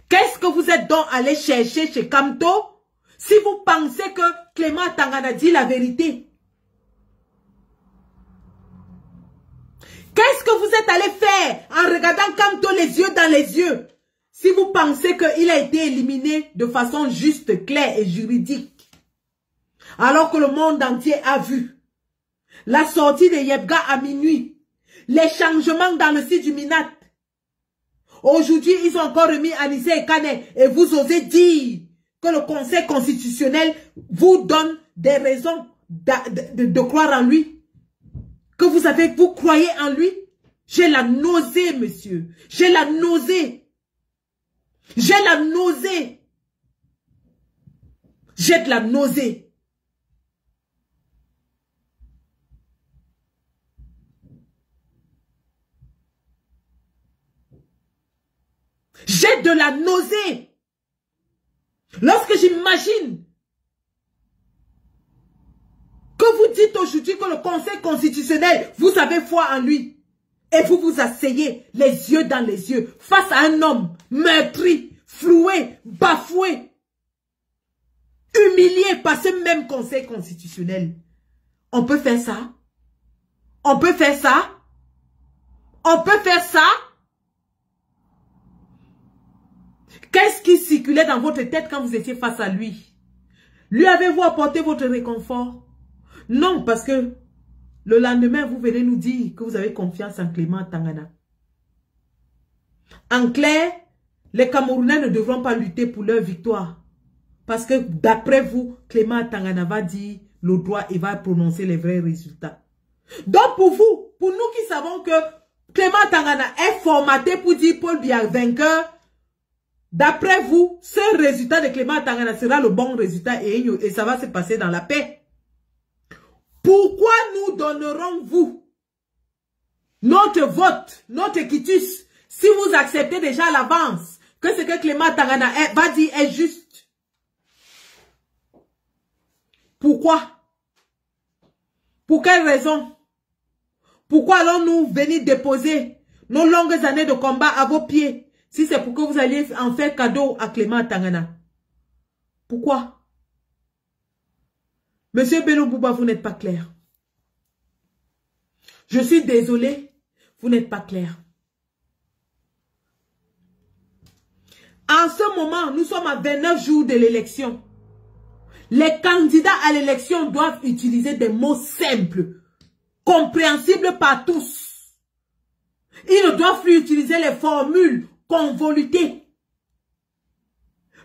Qu'est-ce que vous êtes donc allé chercher chez Kamto si vous pensez que Clément Atangana dit la vérité? Qu'est-ce que vous êtes allé faire en regardant Kamto les yeux dans les yeux si vous pensez qu'il a été éliminé de façon juste, claire et juridique? Alors que le monde entier a vu la sortie de Yebga à minuit, les changements dans le site du Minat. Aujourd'hui, ils ont encore remis Anissé et Kane et vous osez dire que le Conseil constitutionnel vous donne des raisons de croire en lui. Que vous croyez en lui. J'ai la nausée, monsieur. J'ai la nausée. J'ai la nausée. J'ai de la nausée. J'ai de la nausée. Lorsque j'imagine que vous dites aujourd'hui que le Conseil constitutionnel, vous avez foi en lui. Et vous vous asseyez les yeux dans les yeux face à un homme meurtri, floué, bafoué, humilié par ce même Conseil constitutionnel. On peut faire ça? On peut faire ça? On peut faire ça? Qu'est-ce qui circulait dans votre tête quand vous étiez face à lui? Lui avez-vous apporté votre réconfort? Non, parce que le lendemain, vous venez nous dire que vous avez confiance en Clément Atangana. En clair, les Camerounais ne devront pas lutter pour leur victoire. Parce que d'après vous, Clément Atangana va dire le droit et va prononcer les vrais résultats. Donc pour vous, pour nous qui savons que Clément Atangana est formaté pour dire Paul Biya vainqueur, d'après vous, ce résultat de Clément Atangana sera le bon résultat et ça va se passer dans la paix. Pourquoi nous donnerons-vous notre vote, notre quitus, si vous acceptez déjà à l'avance que ce que Clément Atangana va dire est juste? Pourquoi? Pour quelle raison? Pourquoi allons-nous venir déposer nos longues années de combat à vos pieds si c'est pour que vous alliez en faire cadeau à Clément Tangana? Pourquoi? Monsieur Bello Bouba, vous n'êtes pas clair. Je suis désolé, vous n'êtes pas clair. En ce moment, nous sommes à 29 jours de l'élection. Les candidats à l'élection doivent utiliser des mots simples, compréhensibles par tous. Ils ne doivent plus utiliser les formules convolutées.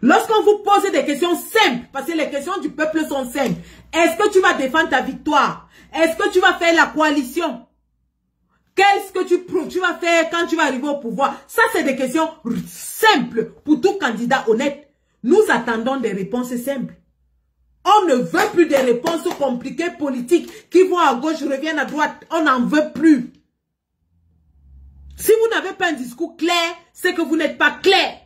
Lorsqu'on vous pose des questions simples, parce que les questions du peuple sont simples, est-ce que tu vas défendre ta victoire? Est-ce que tu vas faire la coalition? Qu'est-ce que tu vas faire quand tu vas arriver au pouvoir? Ça, c'est des questions simples pour tout candidat honnête. Nous attendons des réponses simples. On ne veut plus des réponses compliquées politiques qui vont à gauche, reviennent à droite. On n'en veut plus. Si vous n'avez pas un discours clair, c'est que vous n'êtes pas clair.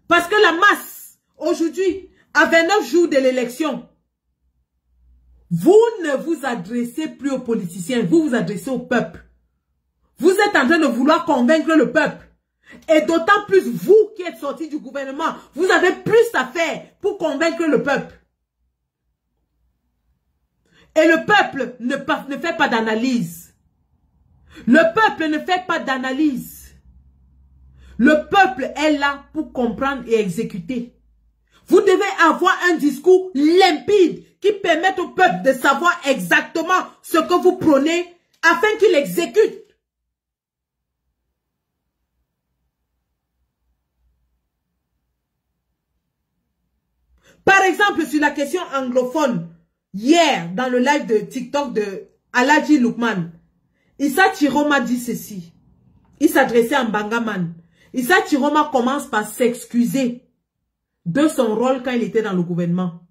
Parce que la masse, aujourd'hui, à 29 jours de l'élection, vous ne vous adressez plus aux politiciens, vous vous adressez au peuple. Vous êtes en train de vouloir convaincre le peuple. Et d'autant plus, vous qui êtes sortis du gouvernement, vous avez plus à faire pour convaincre le peuple. Et le peuple ne fait pas d'analyse. Le peuple ne fait pas d'analyse. Le peuple est là pour comprendre et exécuter. Vous devez avoir un discours limpide qui permette au peuple de savoir exactement ce que vous prônez afin qu'il exécute. Par exemple, sur la question anglophone, hier, dans le live de TikTok de Aladji Lukman, Issa Chiroma dit ceci. Il s'adressait à Mbangaman. Issa Chiroma commence par s'excuser de son rôle quand il était dans le gouvernement.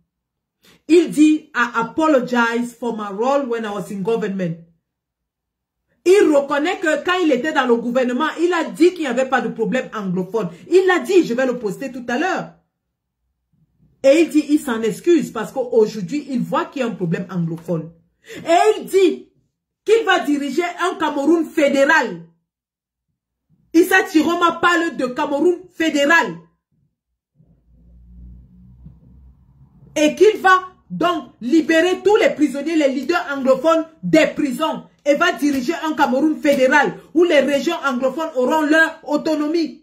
Il dit, I apologize for my role when I was in government. Il reconnaît que quand il était dans le gouvernement, il a dit qu'il n'y avait pas de problème anglophone. Il l'a dit, je vais le poster tout à l'heure. Et il dit, il s'en excuse parce qu'aujourd'hui, il voit qu'il y a un problème anglophone. Et il dit qu'il va diriger un Cameroun fédéral. Issa Chiroma parle de Cameroun fédéral. Et qu'il va donc libérer tous les prisonniers, les leaders anglophones des prisons. Et va diriger un Cameroun fédéral où les régions anglophones auront leur autonomie.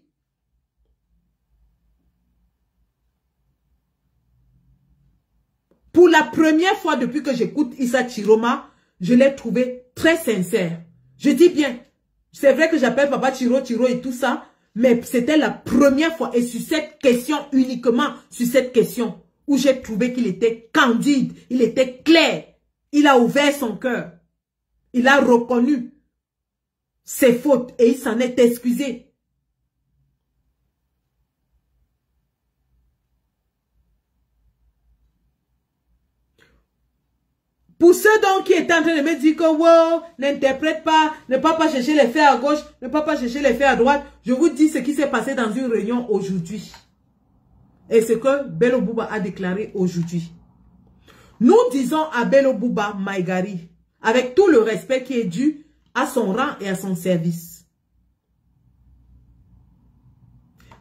Pour la première fois depuis que j'écoute Issa Chiroma, je l'ai trouvé très sincère. Je dis bien, c'est vrai que j'appelle Papa Chiro et tout ça, mais c'était la première fois et sur cette question, uniquement sur cette question, où j'ai trouvé qu'il était candide, il était clair, il a ouvert son cœur, il a reconnu ses fautes et il s'en est excusé. Pour ceux donc qui étaient en train de me dire que wow, n'interprète pas, ne pas chercher les faits à gauche, ne pas chercher les faits à droite, je vous dis ce qui s'est passé dans une réunion aujourd'hui. Et ce que Bello Bouba a déclaré aujourd'hui. Nous disons à Bello Bouba Maïgari, avec tout le respect qui est dû à son rang et à son service.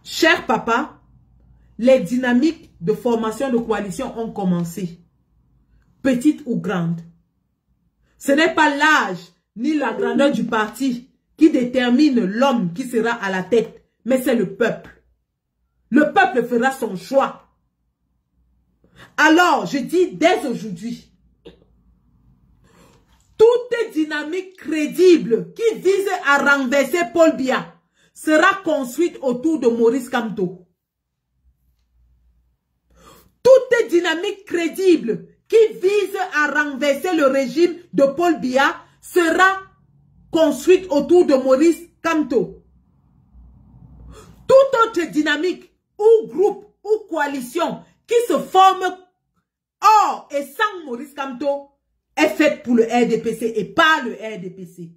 Cher papa, les dynamiques de formation de coalition ont commencé. Petite ou grande. Ce n'est pas l'âge ni la grandeur du parti qui détermine l'homme qui sera à la tête, mais c'est le peuple. Le peuple fera son choix. Alors, je dis dès aujourd'hui, toute dynamique crédible qui vise à renverser Paul Biya sera construite autour de Maurice Kamto. Toute dynamique crédible qui vise à renverser le régime de Paul Biya sera construite autour de Maurice Kamto. Toute autre dynamique ou groupe ou coalition qui se forme hors et sans Maurice Kamto est faite pour le RDPC et pas le RDPC.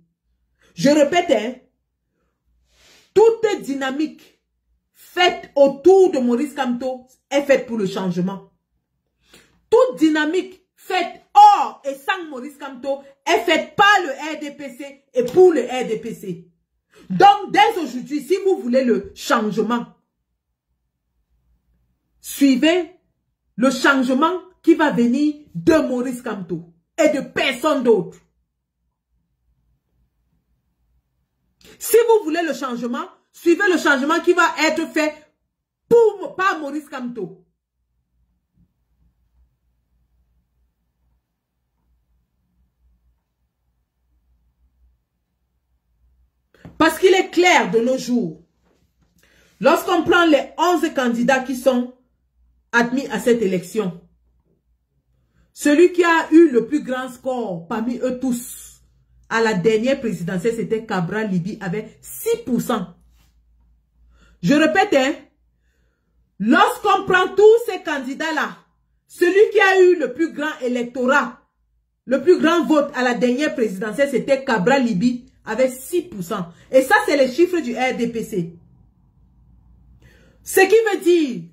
Je répète, hein, toute dynamique faite autour de Maurice Kamto est faite pour le changement. Toute dynamique faite hors et sans Maurice Kamto est faite par le RDPC et pour le RDPC. Donc, dès aujourd'hui, si vous voulez le changement, suivez le changement qui va venir de Maurice Kamto et de personne d'autre. Si vous voulez le changement, suivez le changement qui va être fait par Maurice Kamto. Parce qu'il est clair de nos jours, lorsqu'on prend les 11 candidats qui sont admis à cette élection, celui qui a eu le plus grand score parmi eux tous à la dernière présidentielle, c'était Cabral Libye avec 6%. Je répète, hein, lorsqu'on prend tous ces candidats-là, celui qui a eu le plus grand électorat, le plus grand vote à la dernière présidentielle, c'était Cabral Libye avec 6%. Et ça, c'est les chiffres du RDPC. Ce qui veut dire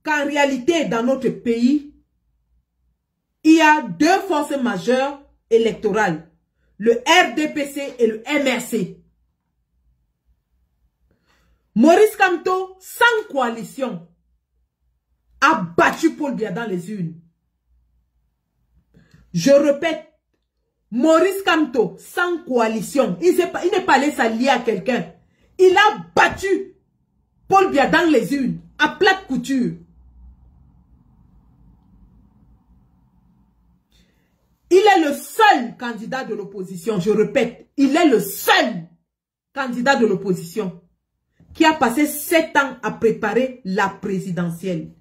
qu'en réalité, dans notre pays, il y a deux forces majeures électorales, le RDPC et le MRC. Maurice Kamto, sans coalition, a battu Paul Biya dans les urnes. Je répète, Maurice Kamto, sans coalition, il n'est pas allé s'allier à quelqu'un. Il a battu Paul Biya dans les urnes, à plate couture. Il est le seul candidat de l'opposition, je répète, il est le seul candidat de l'opposition qui a passé 7 ans à préparer la présidentielle.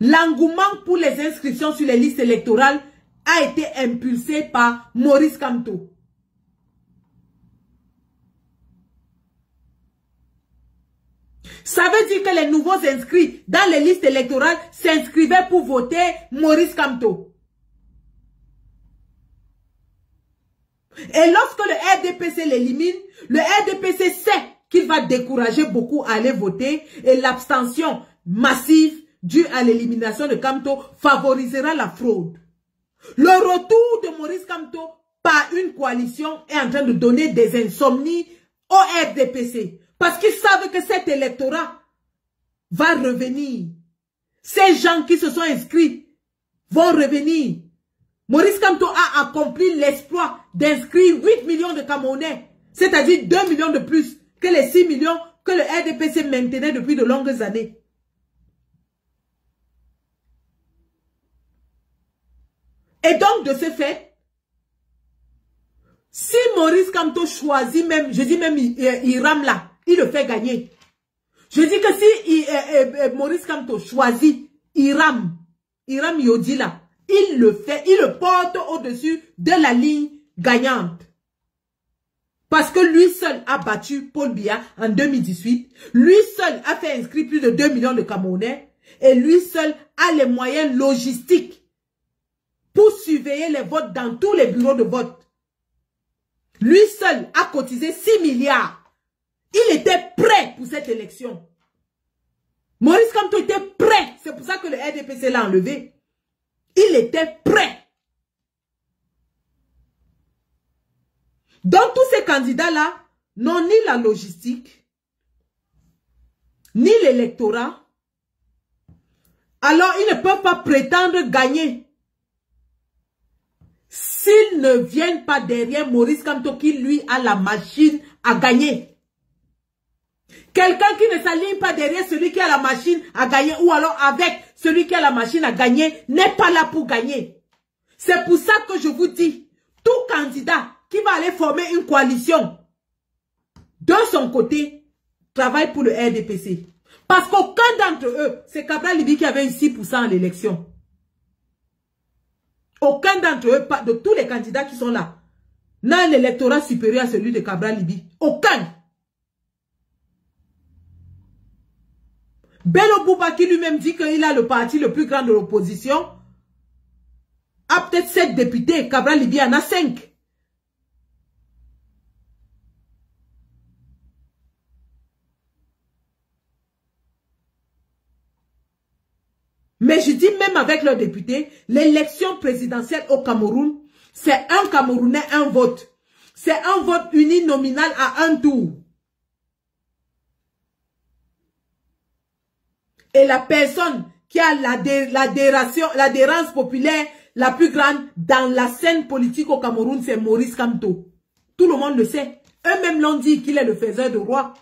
L'engouement pour les inscriptions sur les listes électorales a été impulsé par Maurice Kamto. Ça veut dire que les nouveaux inscrits dans les listes électorales s'inscrivaient pour voter Maurice Kamto. Et lorsque le RDPC l'élimine, le RDPC sait qu'il va décourager beaucoup à aller voter et l'abstention massive due à l'élimination de Kamto favorisera la fraude. Le retour de Maurice Kamto par une coalition est en train de donner des insomnies au RDPC. Parce qu'ils savent que cet électorat va revenir. Ces gens qui se sont inscrits vont revenir. Maurice Kamto a accompli l'exploit d'inscrire 8 millions de Camerounais, c'est-à-dire 2 millions de plus que les 6 millions que le RDPC maintenait depuis de longues années. Et donc, de ce fait, si Maurice Kamto choisit même, je dis même Iram là, il le fait gagner. Je dis que si Maurice Kamto choisit Iram Yodi là, il le fait, il le porte au-dessus de la ligne gagnante. Parce que lui seul a battu Paul Biya en 2018. Lui seul a fait inscrire plus de 2 millions de Camerounais. Et lui seul a les moyens logistiques pour surveiller les votes dans tous les bureaux de vote. Lui seul a cotisé 6 milliards. Il était prêt pour cette élection. Maurice Kamto était prêt. C'est pour ça que le RDPC l'a enlevé. Il était prêt. Donc tous ces candidats-là n'ont ni la logistique, ni l'électorat. Alors ils ne peuvent pas prétendre gagner. S'ils ne viennent pas derrière Maurice Kamto qui lui a la machine à gagner. Quelqu'un qui ne s'aligne pas derrière celui qui a la machine à gagner ou alors avec celui qui a la machine à gagner n'est pas là pour gagner. C'est pour ça que je vous dis, tout candidat qui va aller former une coalition de son côté travaille pour le RDPC. Parce qu'aucun d'entre eux, c'est Cabral Libye qui avait eu 6% à l'élection. Aucun d'entre eux, de tous les candidats qui sont là, n'a un électorat supérieur à celui de Cabral Libye. Aucun. Bello Bouba qui lui-même dit qu'il a le parti le plus grand de l'opposition, a peut-être 7 députés, Cabral Libye en a 5. Mais je dis même avec leurs députés, l'élection présidentielle au Cameroun, c'est un Camerounais, un vote. C'est un vote uninominal à un tour. Et la personne qui a l'adhérence populaire la plus grande dans la scène politique au Cameroun, c'est Maurice Kamto. Tout le monde le sait. Eux-mêmes l'ont dit qu'il est le faiseur de roi.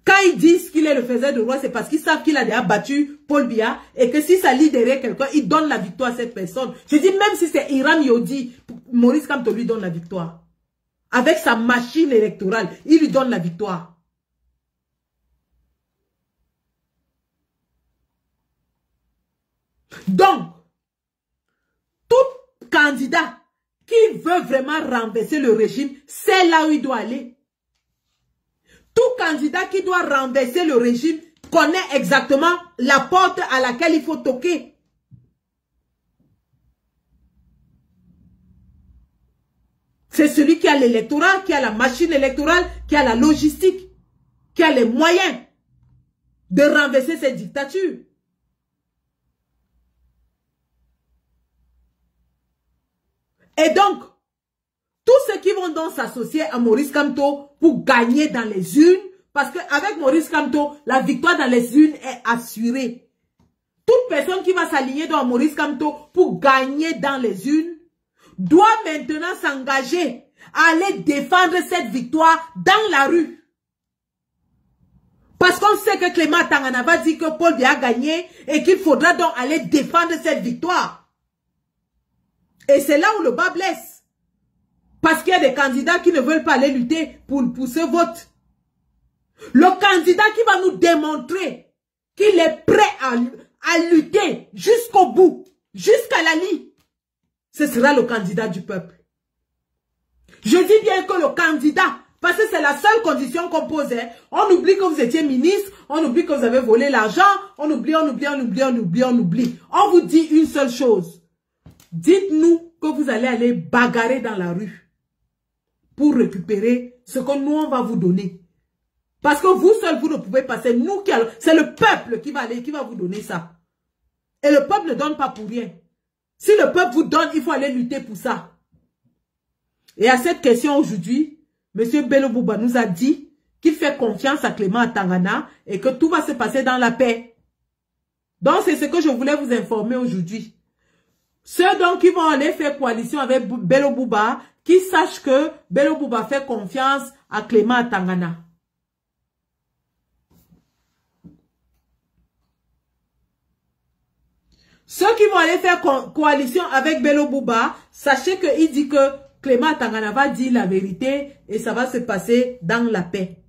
Quand ils disent qu'il est le faiseur de roi, c'est parce qu'ils savent qu'il a déjà battu Paul Biya et que si ça lit derrière quelqu'un, il donne la victoire à cette personne. Je dis même si c'est Hiram Yodi, Maurice Kamto lui donne la victoire. Avec sa machine électorale, il lui donne la victoire. Donc, tout candidat qui veut vraiment renverser le régime, c'est là où il doit aller. Tout candidat qui doit renverser le régime connaît exactement la porte à laquelle il faut toquer. C'est celui qui a l'électorat, qui a la machine électorale, qui a la logistique, qui a les moyens de renverser cette dictature. Et donc, tous ceux qui vont donc s'associer à Maurice Kamto pour gagner dans les urnes, parce qu'avec Maurice Kamto, la victoire dans les urnes est assurée. Toute personne qui va s'aligner dans Maurice Kamto pour gagner dans les urnes, doit maintenant s'engager à aller défendre cette victoire dans la rue. Parce qu'on sait que Clément Tangana va dire que Paul Biya a gagné et qu'il faudra donc aller défendre cette victoire. Et c'est là où le bas blesse. Parce qu'il y a des candidats qui ne veulent pas aller lutter pour ce vote. Le candidat qui va nous démontrer qu'il est prêt à lutter jusqu'au bout, jusqu'à la ligne, ce sera le candidat du peuple. Je dis bien que le candidat, parce que c'est la seule condition qu'on posait. On oublie que vous étiez ministre, on oublie que vous avez volé l'argent, on oublie. On vous dit une seule chose. Dites-nous que vous allez aller bagarrer dans la rue pour récupérer ce que nous, on va vous donner. Parce que vous seul, vous ne pouvez pas. C'est nous qui allons. C'est le peuple qui va vous donner ça. Et le peuple ne donne pas pour rien. Si le peuple vous donne, il faut aller lutter pour ça. Et à cette question aujourd'hui, M. Bello Bouba nous a dit qu'il fait confiance à Clément Tangana et que tout va se passer dans la paix. Donc c'est ce que je voulais vous informer aujourd'hui. Ceux donc qui vont aller faire coalition avec Bello Bouba, qui sachent que Bello Bouba fait confiance à Clément Tangana. Ceux qui vont aller faire coalition avec Bello Bouba, sachez qu'il dit que Clément Tangana va dire la vérité et ça va se passer dans la paix.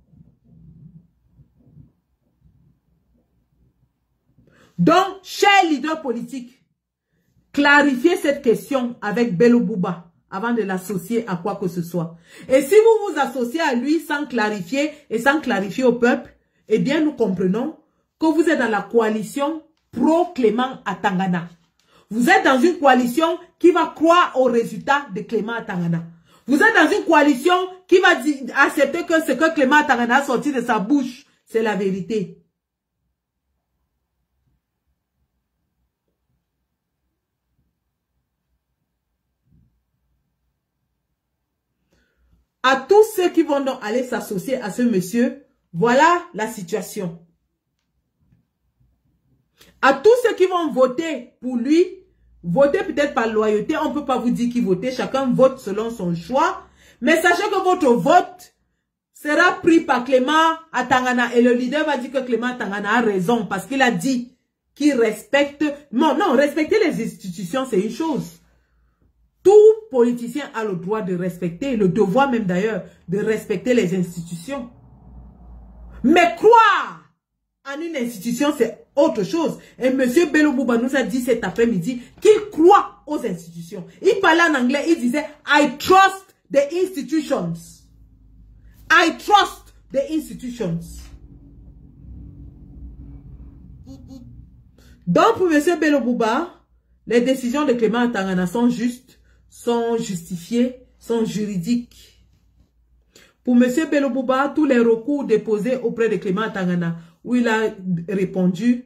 Donc, chers leaders politiques, clarifiez cette question avec Bello Bouba avant de l'associer à quoi que ce soit. Et si vous vous associez à lui sans clarifier et sans clarifier au peuple, eh bien nous comprenons que vous êtes dans la coalition pro-Clément Tangana. Vous êtes dans une coalition qui va croire au résultat de Clément Tangana. Vous êtes dans une coalition qui va accepter que ce que Clément Tangana a sorti de sa bouche, c'est la vérité. À tous ceux qui vont donc aller s'associer à ce monsieur, voilà la situation. À tous ceux qui vont voter pour lui, voter peut-être par loyauté, on ne peut pas vous dire qui voter, chacun vote selon son choix. Mais sachez que votre vote sera pris par Clément Tangana et le leader va dire que Clément Tangana a raison parce qu'il a dit qu'il respecte... Non, respecter les institutions, c'est une chose. Tout politicien a le droit de respecter, le devoir même d'ailleurs, de respecter les institutions. Mais croire en une institution, c'est autre chose. Et M. Bello Bouba nous a dit cet après-midi qu'il croit aux institutions. Il parlait en anglais, il disait « I trust the institutions. I trust the institutions. » Donc pour M. Bello Bouba, les décisions de Clément Tangana sont justes, sont justifiées, sont juridiques. Pour M. Bello Bouba, tous les recours déposés auprès de Clément Tangana, où il a répondu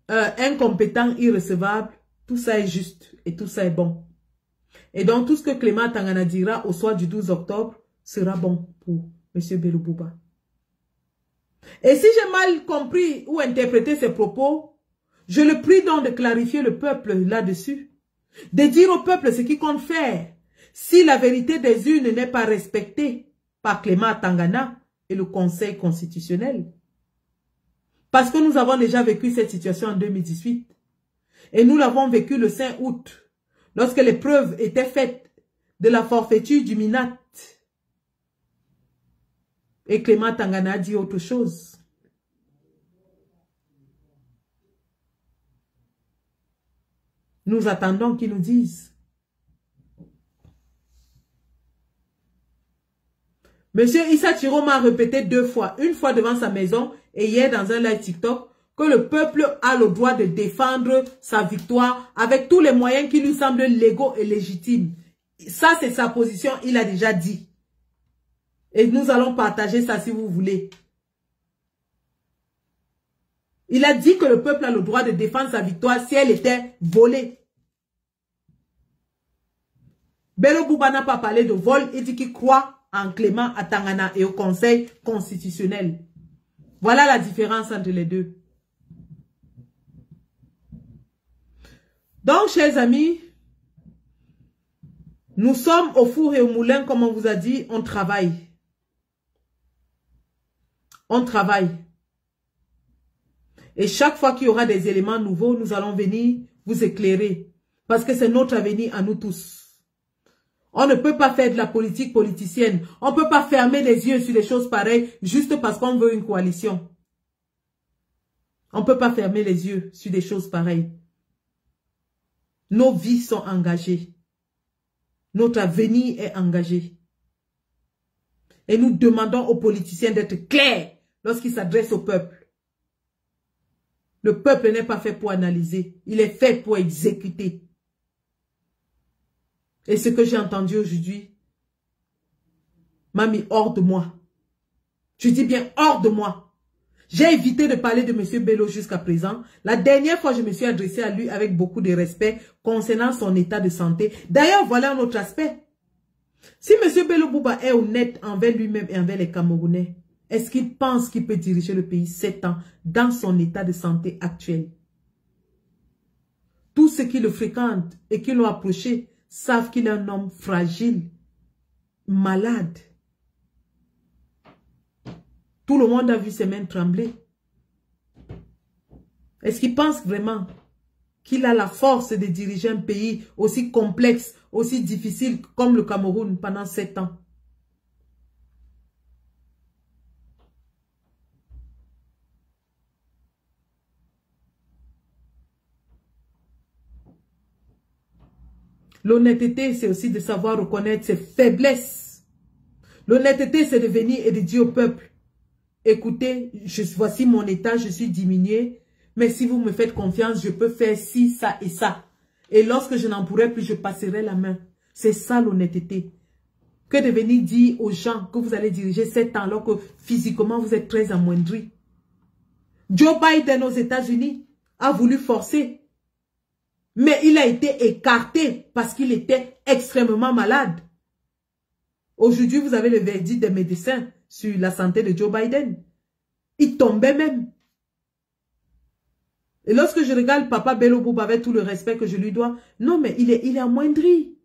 incompétent, irrecevable, tout ça est juste et tout ça est bon. Et donc, tout ce que Clément Tangana dira au soir du 12 octobre sera bon pour M. Bello Bouba. Et si j'ai mal compris ou interprété ses propos, je le prie donc de clarifier le peuple là-dessus. De dire au peuple ce qu'il compte faire. Si la vérité des urnes n'est pas respectée par Clément Tangana et le Conseil constitutionnel. Parce que nous avons déjà vécu cette situation en 2018. Et nous l'avons vécu le 5 août. Lorsque les preuves étaient faites de la forfaiture du MINAT. Et Clément Tangana a dit autre chose. Nous attendons qu'ils nous disent. Monsieur Issa Thiro m'a répété 2 fois. Une fois devant sa maison et hier dans un live TikTok. Que le peuple a le droit de défendre sa victoire avec tous les moyens qui lui semblent légaux et légitimes. Ça, c'est sa position, il a déjà dit. Et nous allons partager ça si vous voulez. Il a dit que le peuple a le droit de défendre sa victoire si elle était volée. Bello Bouba n'a pas parlé de vol, il dit qu'il croit en Clément Tangana et au Conseil constitutionnel. Voilà la différence entre les deux. Donc, chers amis, nous sommes au four et au moulin, comme on vous a dit, on travaille. On travaille. Et chaque fois qu'il y aura des éléments nouveaux, nous allons venir vous éclairer. Parce que c'est notre avenir à nous tous. On ne peut pas faire de la politique politicienne. On ne peut pas fermer les yeux sur des choses pareilles juste parce qu'on veut une coalition. On ne peut pas fermer les yeux sur des choses pareilles. Nos vies sont engagées. Notre avenir est engagé. Et nous demandons aux politiciens d'être clairs lorsqu'ils s'adressent au peuple. Le peuple n'est pas fait pour analyser. Il est fait pour exécuter. Et ce que j'ai entendu aujourd'hui m'a mis hors de moi. Je dis bien hors de moi. J'ai évité de parler de M. Bello jusqu'à présent. La dernière fois, je me suis adressée à lui avec beaucoup de respect concernant son état de santé. D'ailleurs, voilà un autre aspect. Si M. Bello Bouba est honnête envers lui-même et envers les Camerounais, est-ce qu'il pense qu'il peut diriger le pays 7 ans dans son état de santé actuel? Tous ceux qui le fréquentent et qui l'ont approché savent qu'il est un homme fragile, malade. Tout le monde a vu ses mains trembler. Est-ce qu'il pense vraiment qu'il a la force de diriger un pays aussi complexe, aussi difficile comme le Cameroun pendant 7 ans? L'honnêteté, c'est aussi de savoir reconnaître ses faiblesses. L'honnêteté, c'est de venir et de dire au peuple, écoutez, voici mon état, je suis diminué, mais si vous me faites confiance, je peux faire ci, ça et ça. Et lorsque je n'en pourrai plus, je passerai la main. C'est ça l'honnêteté. Que de venir dire aux gens que vous allez diriger 7 ans alors que physiquement vous êtes très amoindri. Joe Biden aux États-Unis a voulu forcer. Mais il a été écarté parce qu'il était extrêmement malade. Aujourd'hui, vous avez le verdict des médecins sur la santé de Joe Biden. Il tombait même. Et lorsque je regarde Papa Bello Bouba avec tout le respect que je lui dois, non mais il est amoindri.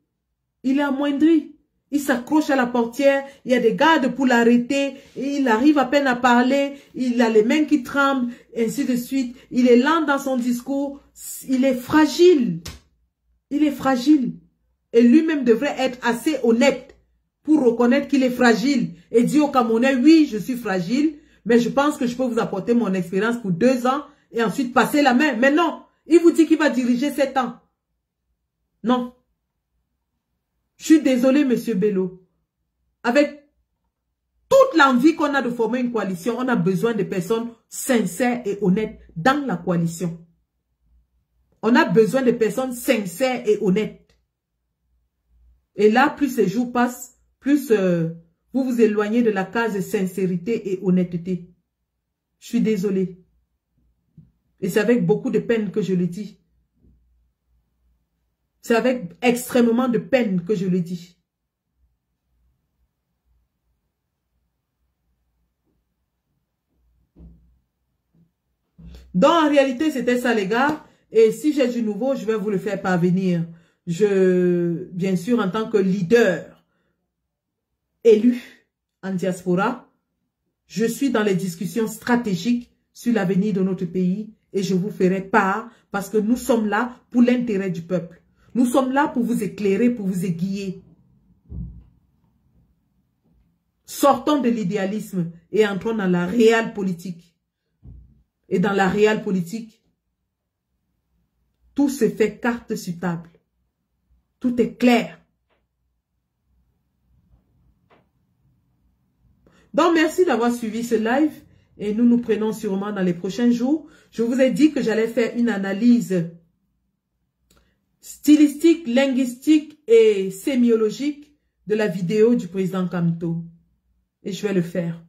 Il est amoindri. Il s'accroche à la portière, il y a des gardes pour l'arrêter, il arrive à peine à parler, il a les mains qui tremblent, ainsi de suite. Il est lent dans son discours, il est fragile. Il est fragile. Et lui-même devrait être assez honnête pour reconnaître qu'il est fragile et dire aux Camerounais, oui, je suis fragile, mais je pense que je peux vous apporter mon expérience pour 2 ans et ensuite passer la main. Mais non, il vous dit qu'il va diriger 7 ans. Non. Je suis désolé, monsieur Bello. Avec toute l'envie qu'on a de former une coalition, on a besoin de personnes sincères et honnêtes dans la coalition. On a besoin de personnes sincères et honnêtes. Et là, plus les jours passent, plus vous vous éloignez de la case de sincérité et honnêteté. Je suis désolé. Et c'est avec beaucoup de peine que je le dis. C'est avec extrêmement de peine que je le dis. Donc, en réalité, c'était ça, les gars. Et si j'ai du nouveau, je vais vous le faire parvenir. Bien sûr, en tant que leader élu en diaspora, je suis dans les discussions stratégiques sur l'avenir de notre pays et je vous ferai part parce que nous sommes là pour l'intérêt du peuple. Nous sommes là pour vous éclairer, pour vous aiguiller. Sortons de l'idéalisme et entrons dans la réelle politique. Et dans la réelle politique, tout se fait carte sur table. Tout est clair. Donc, merci d'avoir suivi ce live et nous nous prenons sûrement dans les prochains jours. Je vous ai dit que j'allais faire une analyse stylistique, linguistique et sémiologique de la vidéo du président Kamto. Et je vais le faire.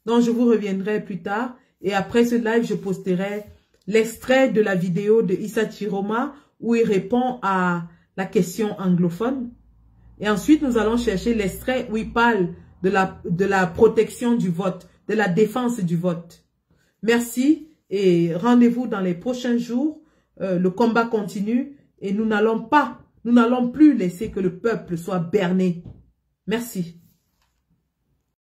Donc, je vous reviendrai plus tard. Et après ce live, je posterai l'extrait de la vidéo de Issa Chiroma où il répond à la question anglophone. Et ensuite, nous allons chercher l'extrait où il parle de la protection du vote, de la défense du vote. Merci et rendez-vous dans les prochains jours. Le combat continue et nous n'allons plus laisser que le peuple soit berné. Merci.